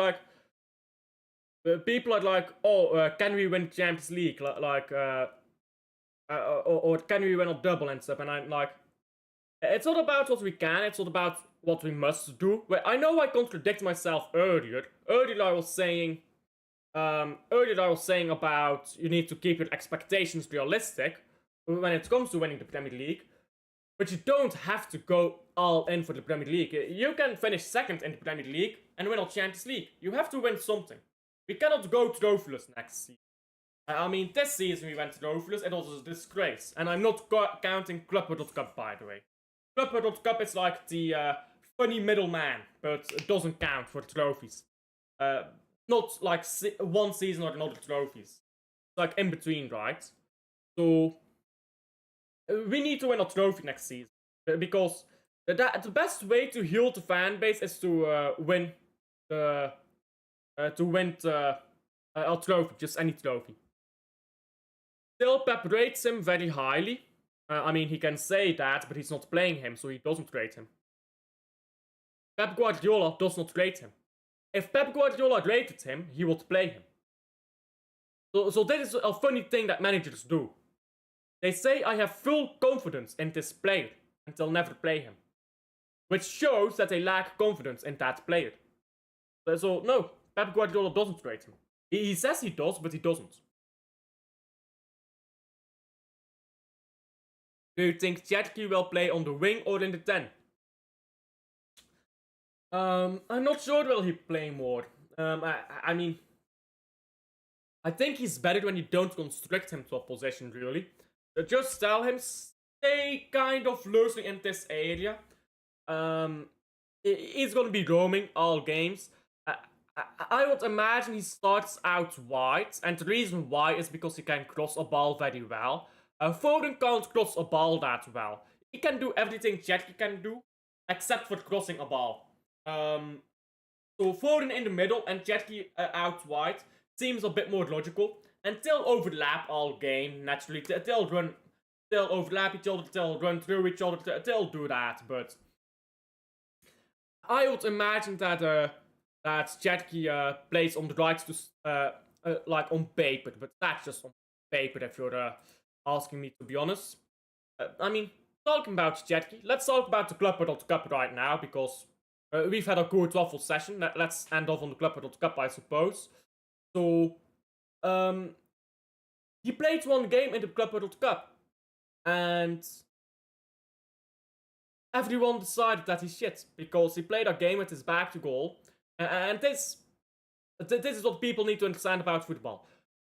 Speaker 1: like, oh, can we win Champions League? Or can we win a double and stuff? And I'm like, it's not about what we can, it's not about what we must do. Well, I know I contradict myself earlier. Earlier I was saying about you need to keep your expectations realistic when it comes to winning the Premier League. But you don't have to go all in for the Premier League. You can finish second in the Premier League and win a Champions League. You have to win something. We cannot go trophyless next season. I mean, this season we went trophyless, it was a disgrace. And I'm not counting Club World Cup, by the way. Club World Cup is like the funny middleman, but it doesn't count for trophies. Not like one season or another trophies. It's like in between, right? So we need to win a trophy next season, because the best way to heal the fan base is to win a trophy, just any trophy. Still, Pep rates him very highly. I mean, he can say that, but he's not playing him, so he doesn't rate him. Pep Guardiola does not rate him. If Pep Guardiola rated him, he would play him. So this is a funny thing that managers do. They say, I have full confidence in this player, and they'll never play him. Which shows that they lack confidence in that player. So no, Pep Guardiola doesn't rate him. He says he does, but he doesn't. Do you think Cherki will play on the wing or in the 10? I'm not sure will he play more. I mean, I think he's better when you don't constrict him to a position, really. Just tell him, stay kind of loosely in this area. He's gonna be roaming all games. I would imagine he starts out wide, and the reason why is because he can cross a ball very well. Foden can't cross a ball that well. He can do everything Cherki can do, except for crossing a ball. So Foden in the middle and Cherki out wide seems a bit more logical. And they'll overlap all game, naturally. They'll overlap each other, they'll run through each other, they'll do that, but I would imagine that Cherki plays on the right to like on paper, but that's just on paper if you're asking me, to be honest. I mean, talking about Cherki, let's talk about the Club World Cup right now, because we've had a good waffle session. Let's end off on the Club World Cup, I suppose. So, he played one game in the Club World Cup, and everyone decided that he's shit, because he played a game with his back to goal, and this is what people need to understand about football.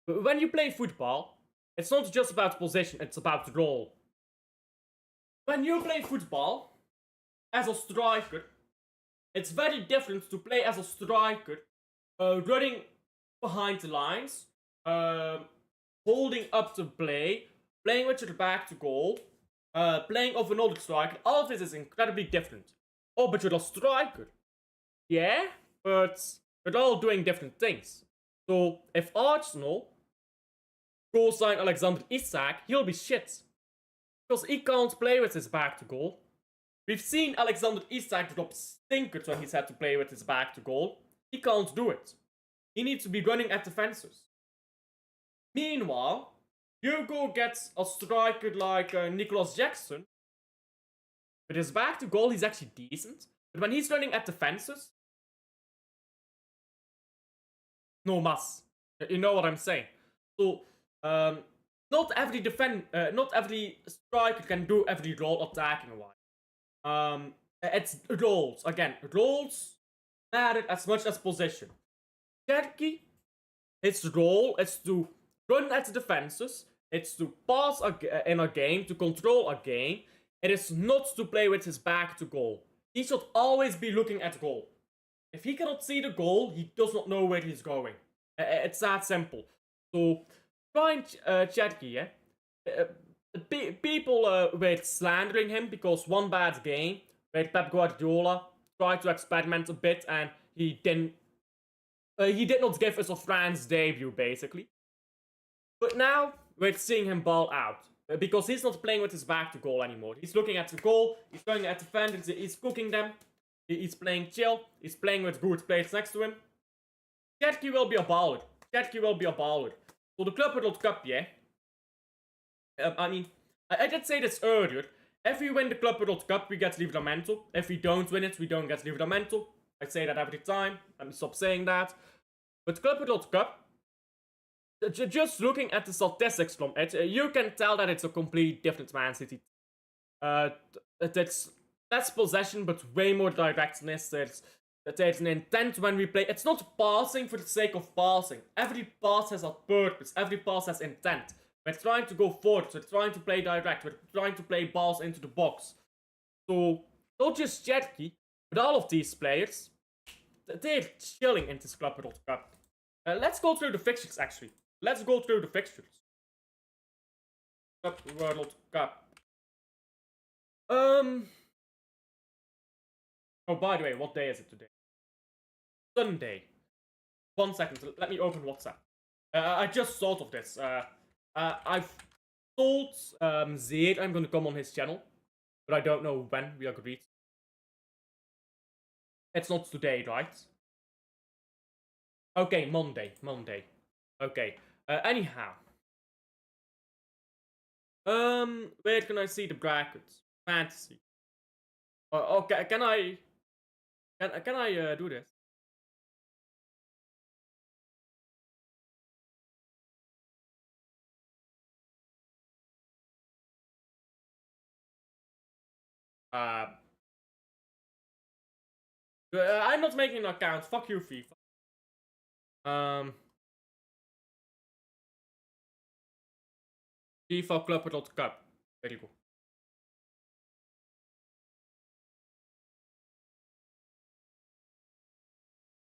Speaker 1: When you play football, it's not just about position, it's about role. When you play football as a striker, it's very different to play as a striker, running behind the lines, holding up the play, playing with your back to goal, playing off another striker. All of this is incredibly different. Oh, but you're a striker. Yeah, but they're all doing different things. So if Arsenal go sign Alexander Isak, he'll be shit. Because he can't play with his back to goal. We've seen Alexander Isak drop stinkers when he's had to play with his back to goal. He can't do it. He needs to be running at the fences. Meanwhile, you go get a striker like Nicholas Jackson. With his back to goal, he's actually decent. But when he's running at the fences, no mas. You know what I'm saying. So, not every striker can do every role attacking wise. It's roles. Again, roles matter as much as position. Cherki, its role is to run at the defenses. It's to pass in a game, to control a game. It is not to play with his back to goal. He should always be looking at goal. If he cannot see the goal, he does not know where he's going. It's that simple. So, find Cherki, yeah? People were slandering him because one bad game where Pep Guardiola tried to experiment a bit and he did not give us a France debut, basically. But now we're seeing him ball out. Because he's not playing with his back to goal anymore. He's looking at the goal, he's looking at the defenders, he's cooking them. He's playing chill, he's playing with good players next to him. Cherki will be a baller. Cherki will be a baller. So the Club World Cup, yeah. I mean, I did say this earlier. If we win the Club World Cup, we get Livramento. If we don't win it, we don't get Livramento. I say that every time. Let me stop saying that. But Club World Cup, just looking at the statistics from it, you can tell that it's a complete different Man City. It's less possession, but way more directness. There's an intent when we play. It's not passing for the sake of passing. Every pass has a purpose. Every pass has intent. We're trying to go forward. We're trying to play direct. We're trying to play balls into the box. So, not just Cherki, but all of these players, they're chilling in this Club World Cup. Let's go through the fixtures, actually. Let's go through the fixtures. Club World Cup. Oh, by the way, what day is it today? Sunday. 1 second, let me open WhatsApp. I just thought of this. I've told Zeed I'm gonna come on his channel, but I don't know when we agreed. It's not today, right? Okay, Monday. Okay. Anyhow. Where can I see the brackets? Fantasy. Okay, can I do this? I'm not making an account. Fuck you, FIFA. FIFA Club World Cup. Very good.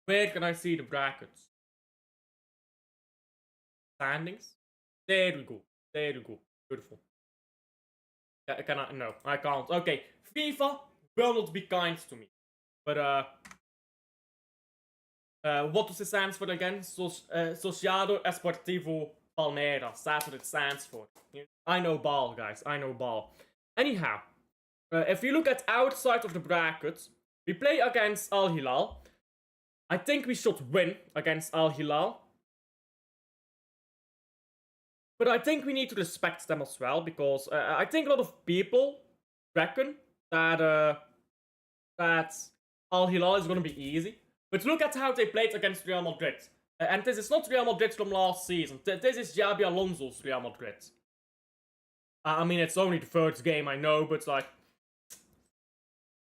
Speaker 1: Where can I see the brackets? Standings? There we go. Beautiful. Can I? No, I can't. Okay, FIFA will not be kind to me. But, what does it stand for again? Associado Esportivo Palmeiras. That's what it stands for. I know ball, guys. I know ball. Anyhow, if you look at outside of the brackets, we play against Al Hilal. I think we should win against Al Hilal. But I think we need to respect them as well, because I think a lot of people reckon that Al Hilal is going to be easy. But look at how they played against Real Madrid. And this is not Real Madrid from last season. This is Xabi Alonso's Real Madrid. I mean, it's only the first game, I know, but like...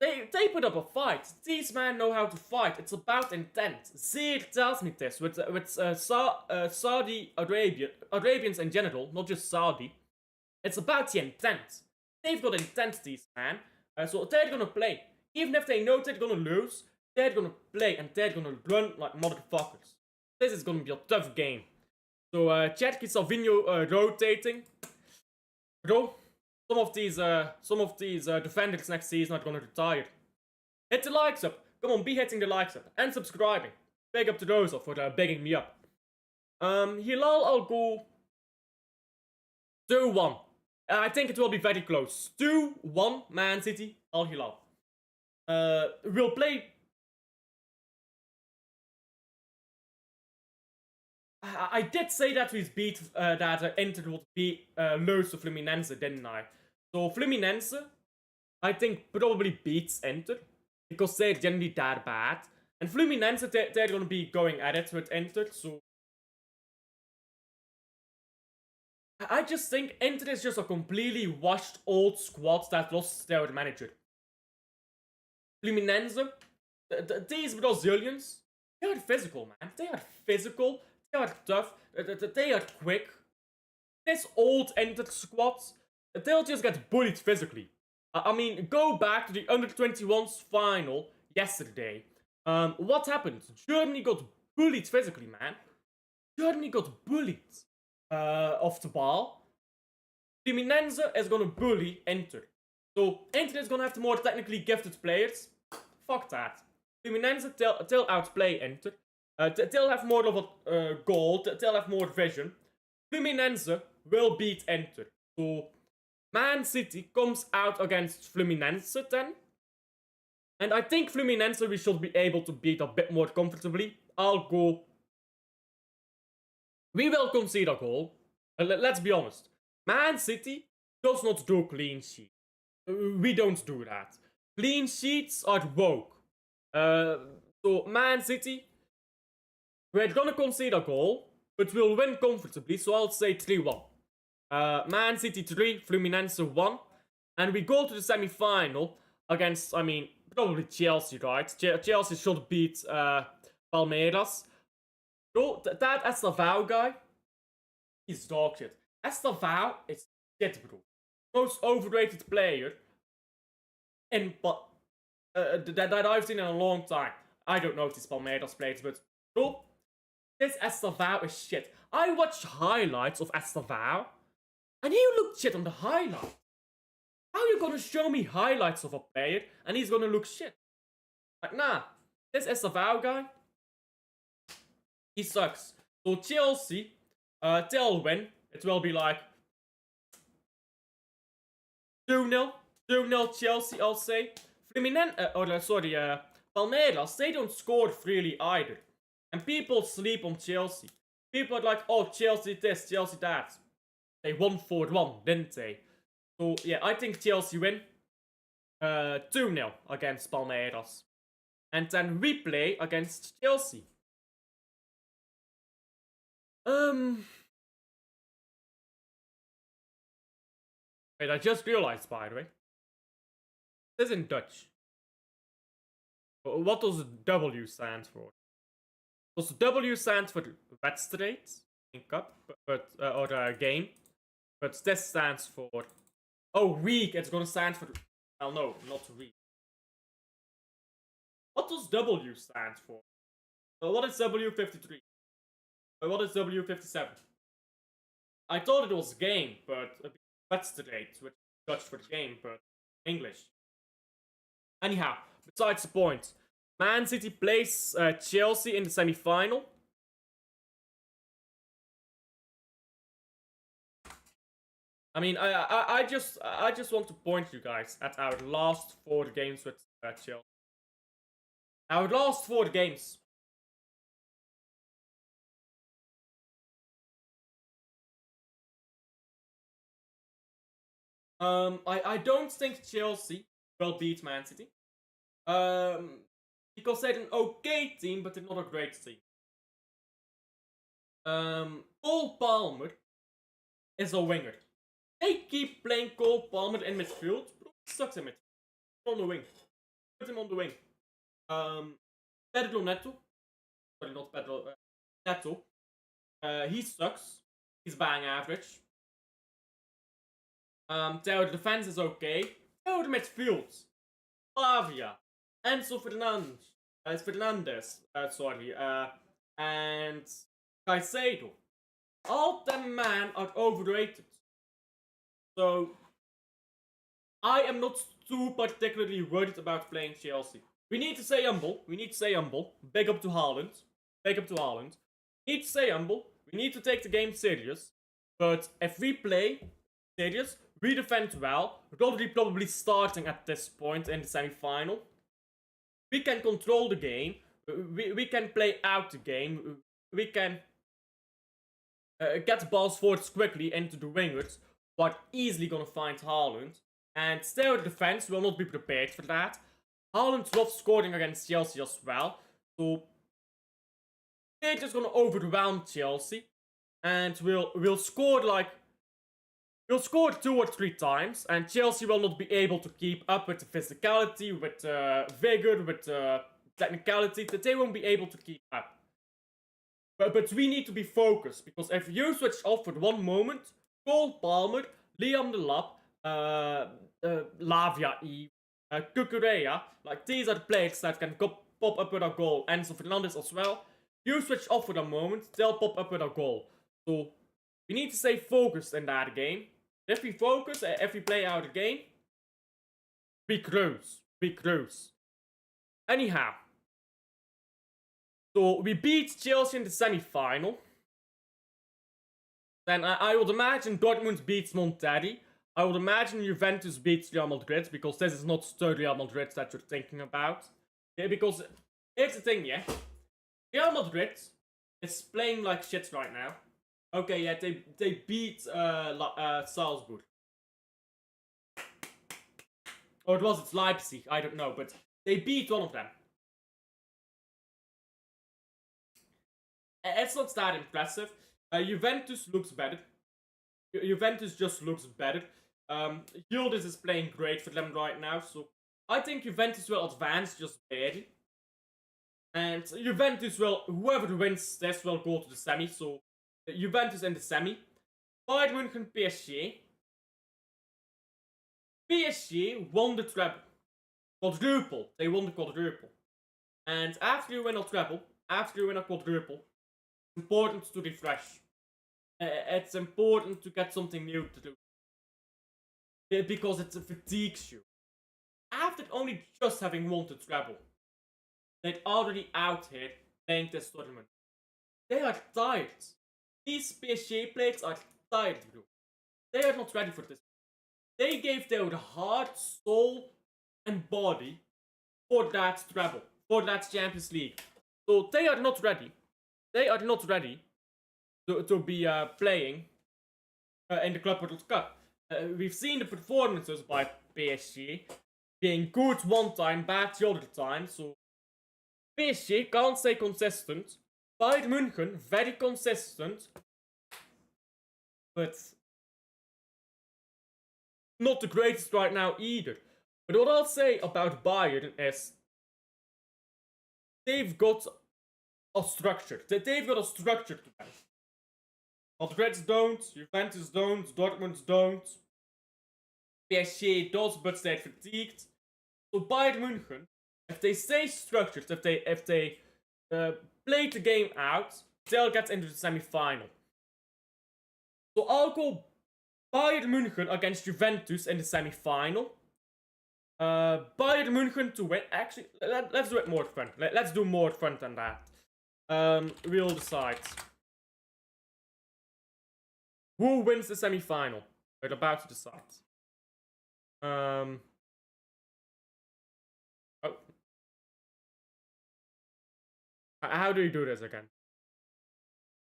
Speaker 1: They put up a fight. These men know how to fight. It's about intent. Zeer tells me this. With Saudi Arabians in general, not just Saudi. It's about the intent. They've got intent, these men. So they're gonna play. Even if they know they're gonna lose, they're gonna play and they're gonna run like motherfuckers. This is gonna be a tough game. So Cherki Salvino rotating. Bro. Some of these defenders next season are gonna retire. Hit the likes up. Come on, be hitting the likes up and subscribing. Big up to those for bigging me up. Hilal, I'll go 2-1. I think it will be very close. 2-1, Man City, Al Hilal. We'll play. I did say that we beat that Inter would be lose to Fluminense, didn't I? So Fluminense, I think, probably beats Inter because they're generally that bad. And Fluminense, they're gonna be going at it with Inter, so I just think Inter is just a completely washed old squad that lost their manager. Fluminense, these Brazilians, they are physical, man. They are physical. They are tough, they are quick. This old Inter squad, they'll just get bullied physically. I mean, go back to the Under-21s final yesterday. What happened? Germany got bullied physically, man. Germany got bullied off the ball. Fluminense is gonna bully Inter. So, Inter is gonna have the more technically gifted players. Fuck that. Fluminense, they'll outplay Inter. They'll have more of a goal, they'll have more vision. Fluminense will beat Inter. So, Man City comes out against Fluminense then. And I think Fluminense we should be able to beat a bit more comfortably. I'll go. We will concede a goal. Let's be honest. Man City does not do clean sheets. We don't do that. Clean sheets are woke. So Man City, we're gonna concede a goal, but we'll win comfortably. So I'll say 3-1. Man City 3, Fluminense 1, and we go to the semi-final against, I mean, probably Chelsea, right? Chelsea should beat Palmeiras. Bro, that Estavao guy, he's dog shit. Estavao is shit, bro. Most overrated player that I've seen in a long time. I don't know if these Palmeiras players, but bro, this Estavao is shit. I watched highlights of Estavao, and he looked shit on the highlight. How are you gonna show me highlights of a player and he's gonna look shit? Like, nah. This Estavao guy, he sucks. So Chelsea, they'll win. It will be like 2-0. 2-0 Chelsea, I'll say. Palmeiras, they don't score freely either. And people sleep on Chelsea. People are like, oh, Chelsea this, Chelsea that. They won 4-1, didn't they? So, yeah, I think Chelsea win 2-0 against Palmeiras. And then we play against Chelsea. Wait, I just realized, by the way. This is in Dutch. What does W stand for? Does W stand for wedstrijd in cup, or game? But this stands for... Oh, week. It's gonna stand for... Well, no, not week. What does W stand for? What is W53? What is W57? I thought it was game, but wedstrijd, which is Dutch for game, but English. Anyhow, besides the point. Man City plays Chelsea in the semi-final. I mean, I just want to point you guys at our last 4 games with Chelsea. Our last 4 games. I don't think Chelsea will beat Man City. Because they're an okay team, but they're not a great team. Cole Palmer is a winger. They keep playing Cole Palmer in midfield. Bro, he sucks in midfield. On the wing. Put him on the wing. Pedro Neto. Sorry, not Pedro. Neto. He sucks. He's bang average. Their defense is okay. Their midfield. Lavia. Enzo Fernandez. And Caicedo. All 10 men are overrated. So, I am not too particularly worried about playing Chelsea. We need to stay humble. Big up to Haaland. We need to stay humble. We need to take the game serious. But if we play serious, we defend well. Rodri probably starting at this point in the semi-final. We can control the game. We can play out the game. We can get the balls forwards quickly into the wingers. But easily gonna find Haaland. And their defense will not be prepared for that. Haaland loves scoring against Chelsea as well. So they're just gonna overwhelm Chelsea. And we'll score like... We'll score 2 or 3 times. And Chelsea will not be able to keep up with the physicality, with vigor, with technicality. That they won't be able to keep up. But we need to be focused. Because if you switch off for 1 moment... Cole Palmer, Liam Delap, Lavia Eve, Cucurella, like these are the players that can pop up with a goal. Enzo Fernandez as well. You switch off for a moment, they'll pop up with a goal. So, we need to stay focused in that game. If we focus, if we play out the game, we cruise. Anyhow. So, we beat Chelsea in the semi-final. then I would imagine Dortmund beats Monterrey. I would imagine Juventus beats Real Madrid, because this is not the Real Madrid that you're thinking about. Yeah, because here's the thing, yeah. Real Madrid is playing like shit right now. Okay, yeah, they beat Salzburg. Or it's Leipzig, I don't know, but they beat one of them. It's not that impressive. Juventus looks better. Juventus just looks better. Yildiz is playing great for them right now, so I think Juventus will advance just barely. And Juventus will, whoever wins this will go to the semi, so Juventus in the semi. Bayern München, PSG. PSG won the treble. Quadruple. They won the quadruple. And after you win a treble, after you win a quadruple, it's important to refresh. It's important to get something new to do. Because it fatigues you. After only just having won the treble, they're already out here playing this tournament. They are tired. These PSG players are tired, bro. They are not ready for this. They gave their heart, soul, and body for that treble, for that Champions League. So they are not ready. They are not ready to be playing in the Club World Cup. We've seen the performances by PSG being good one time, bad the other time. So PSG can't stay consistent. Bayern München, very consistent. But not the greatest right now either. But what I'll say about Bayern is they've got a structure. They've got a structure to them. Madrid don't, Juventus don't, Dortmund don't. PSG does, but they're fatigued. So Bayern München, if they stay structured, if they play the game out, they'll get into the semi-final. So I'll go Bayern München against Juventus in the semi-final. Bayern München to win. Actually, let's do it more fun. Let's do more fun than that. We'll decide. Who wins the semi-final? We're about to decide. Oh. How do you do this again?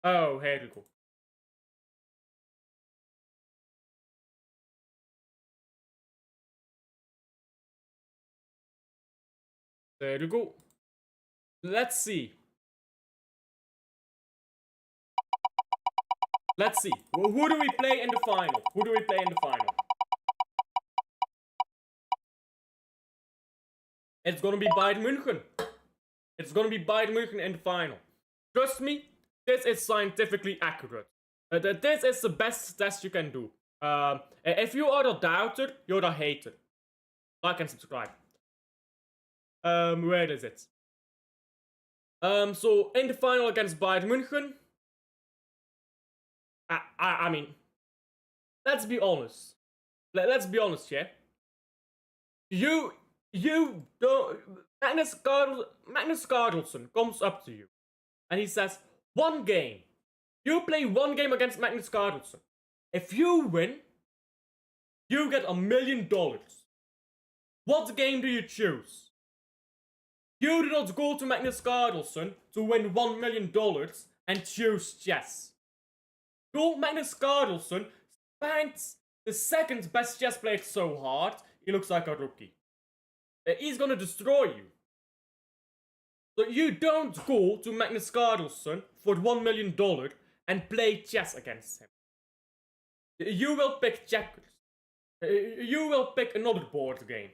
Speaker 1: Oh, here we go. There you go. Let's see. Let's see. Who do we play in the final? Who do we play in the final? It's gonna be Bayern München. It's gonna be Bayern München in the final. Trust me, this is scientifically accurate. This is the best test you can do. If you are a doubter, you're a hater. Like and subscribe. Where is it? So in the final against Bayern München, I mean, let's be honest. Let's be honest, yeah. You don't. Magnus Carlsen comes up to you, and he says, "One game. You play one game against Magnus Carlsen. If you win, you get $1 million. What game do you choose? You do not go to Magnus Carlsen to win $1 million and choose chess. Go Magnus Carlsen finds the second best chess player so hard, he looks like a rookie. He's gonna destroy you. So you don't go to Magnus Carlsen for $1 million and play chess against him. You will pick checkers. You will pick another board game.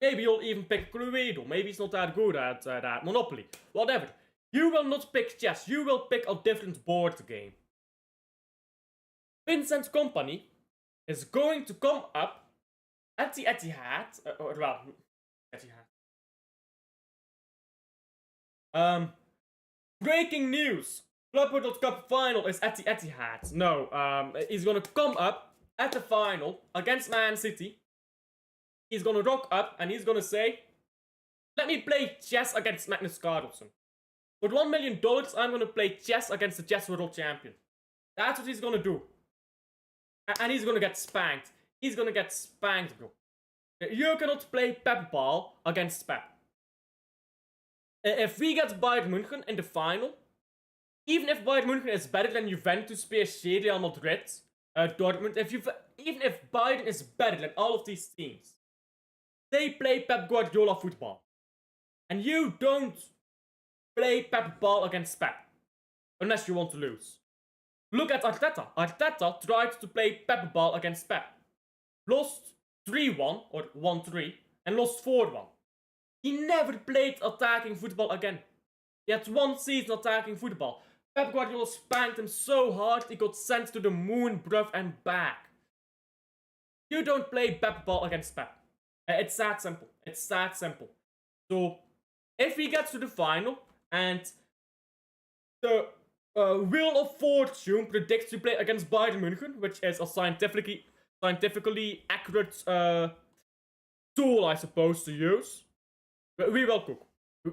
Speaker 1: Maybe you'll even pick Cluedo. Maybe he's not that good at that. Monopoly. Whatever. You will not pick chess. You will pick a different board game. Vincent Kompany is going to come up at the Etihad. Etihad. Breaking news. Club World Cup final is at the Etihad. No, he's gonna come up at the final against Man City. He's gonna rock up and he's gonna say, "Let me play chess against Magnus Carlsen. For $1 million, I'm gonna play chess against the chess world champion." That's what he's gonna do. And he's gonna get spanked. He's gonna get spanked, bro. You cannot play Pep ball against Pep. If we get Bayern München in the final, even if Bayern München is better than Juventus, PSG, Real Madrid, Dortmund, even if Bayern is better than all of these teams, they play Pep Guardiola football. And you don't play Pep ball against Pep. Unless you want to lose. Look at Arteta. Arteta tried to play Pep ball against Pep. Lost 3-1 or 1-3 and lost 4-1. He never played attacking football again. He had one season attacking football. Pep Guardiola spanked him so hard he got sent to the moon, bruv, and back. You don't play Pep ball against Pep. It's that simple. It's that simple. So, if we get to the final and the Wheel of Fortune predicts we play against Bayern München, which is a scientifically accurate tool, I suppose, to use, we will cook.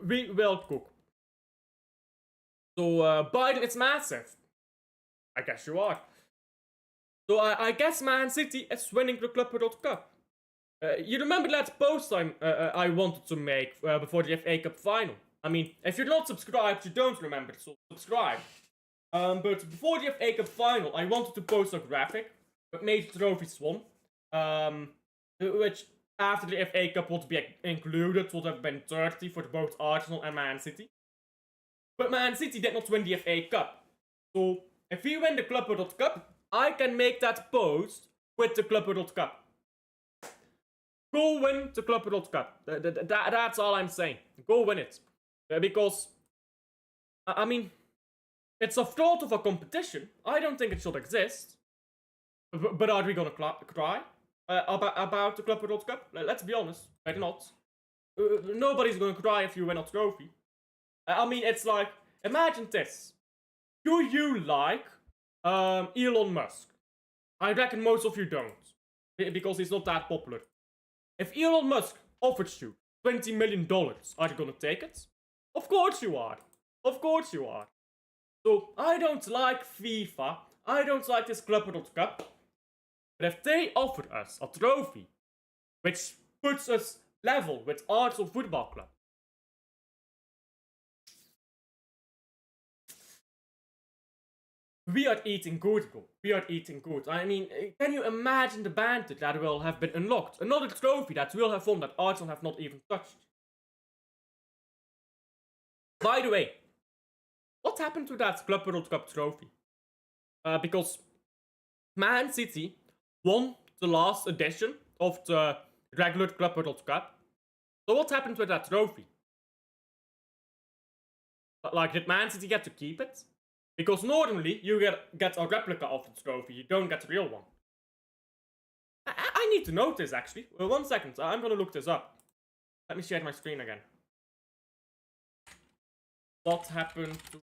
Speaker 1: We will cook. So, Bayern is massive. I guess you are. So, I guess Man City is winning the Club World Cup. You remember that post I wanted to make before the FA Cup final? I mean, if you're not subscribed, you don't remember, so subscribe. But before the FA Cup final, I wanted to post a graphic with major trophies won. Which, after the FA Cup would be included, would have been 30 for both Arsenal and Man City. But Man City did not win the FA Cup. So, if we win the Club World Cup, I can make that post with the Club World Cup. Go win the Club World Cup. That's all I'm saying. Go win it. Because, I mean, it's a fraud of a competition. I don't think it should exist. But are we gonna cry about the Club World Cup? Let's be honest. Maybe not. Nobody's gonna cry if you win a trophy. I mean, it's like, imagine this. Do you like Elon Musk? I reckon most of you don't. Because he's not that popular. If Elon Musk offers you $20 million, are you gonna take it? Of course you are. Of course you are. So, I don't like FIFA. I don't like this Club World Cup. But if they offer us a trophy, which puts us level with Arsenal Football Club, we are eating good, bro. We are eating good. I mean, can you imagine the banter that will have been unlocked? Another trophy that will have won that Arsenal have not even touched. By the way, what happened to that Club World Cup trophy? Because Man City won the last edition of the regular Club World Cup. So what happened with that trophy? Like, did Man City get to keep it? Because normally, you get a replica of the trophy, you don't get the real one. I need to know this, actually. 1 second, I'm gonna look this up. Let me share my screen again. What happened to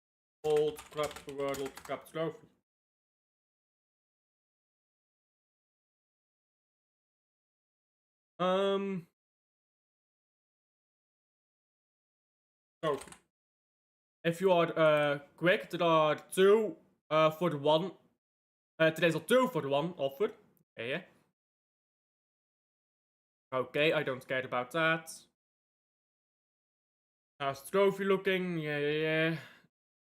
Speaker 1: old Club World Cup trophy? Trophy. If you are quick, there are 2 for the 1. Today's a 2 for the 1 offer. Okay, yeah. Okay, I don't care about that. How's the trophy looking? Yeah.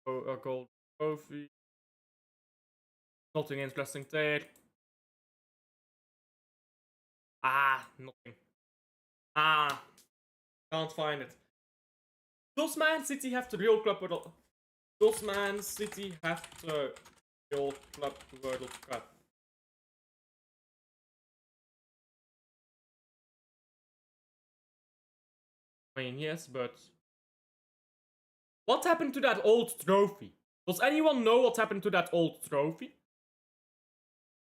Speaker 1: Oh, a gold trophy. Nothing interesting there. Nothing. Can't find it. Does Man City have the real Club World? Does Man City have the real Club World Cup? I mean, yes, but what happened to that old trophy? Does anyone know what happened to that old trophy?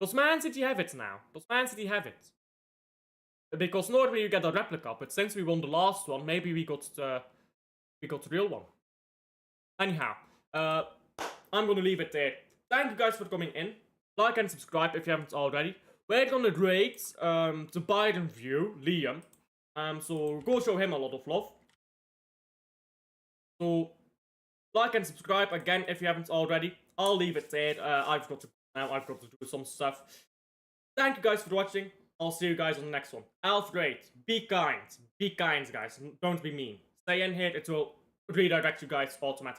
Speaker 1: Does Man City have it now? Does Man City have it? Because normally you get a replica, but since we won the last one, maybe we got the real one. Anyhow, I'm gonna leave it there. Thank you guys for coming in. Like and subscribe if you haven't already. We're gonna rate the Biden view, Liam. So go show him a lot of love. So like and subscribe again if you haven't already. I'll leave it there. I've got to now. I've got to do some stuff. Thank you guys for watching. I'll see you guys on the next one. Alfred, be kind. Be kind, guys. Don't be mean. Stay in here. It will redirect you guys automatically.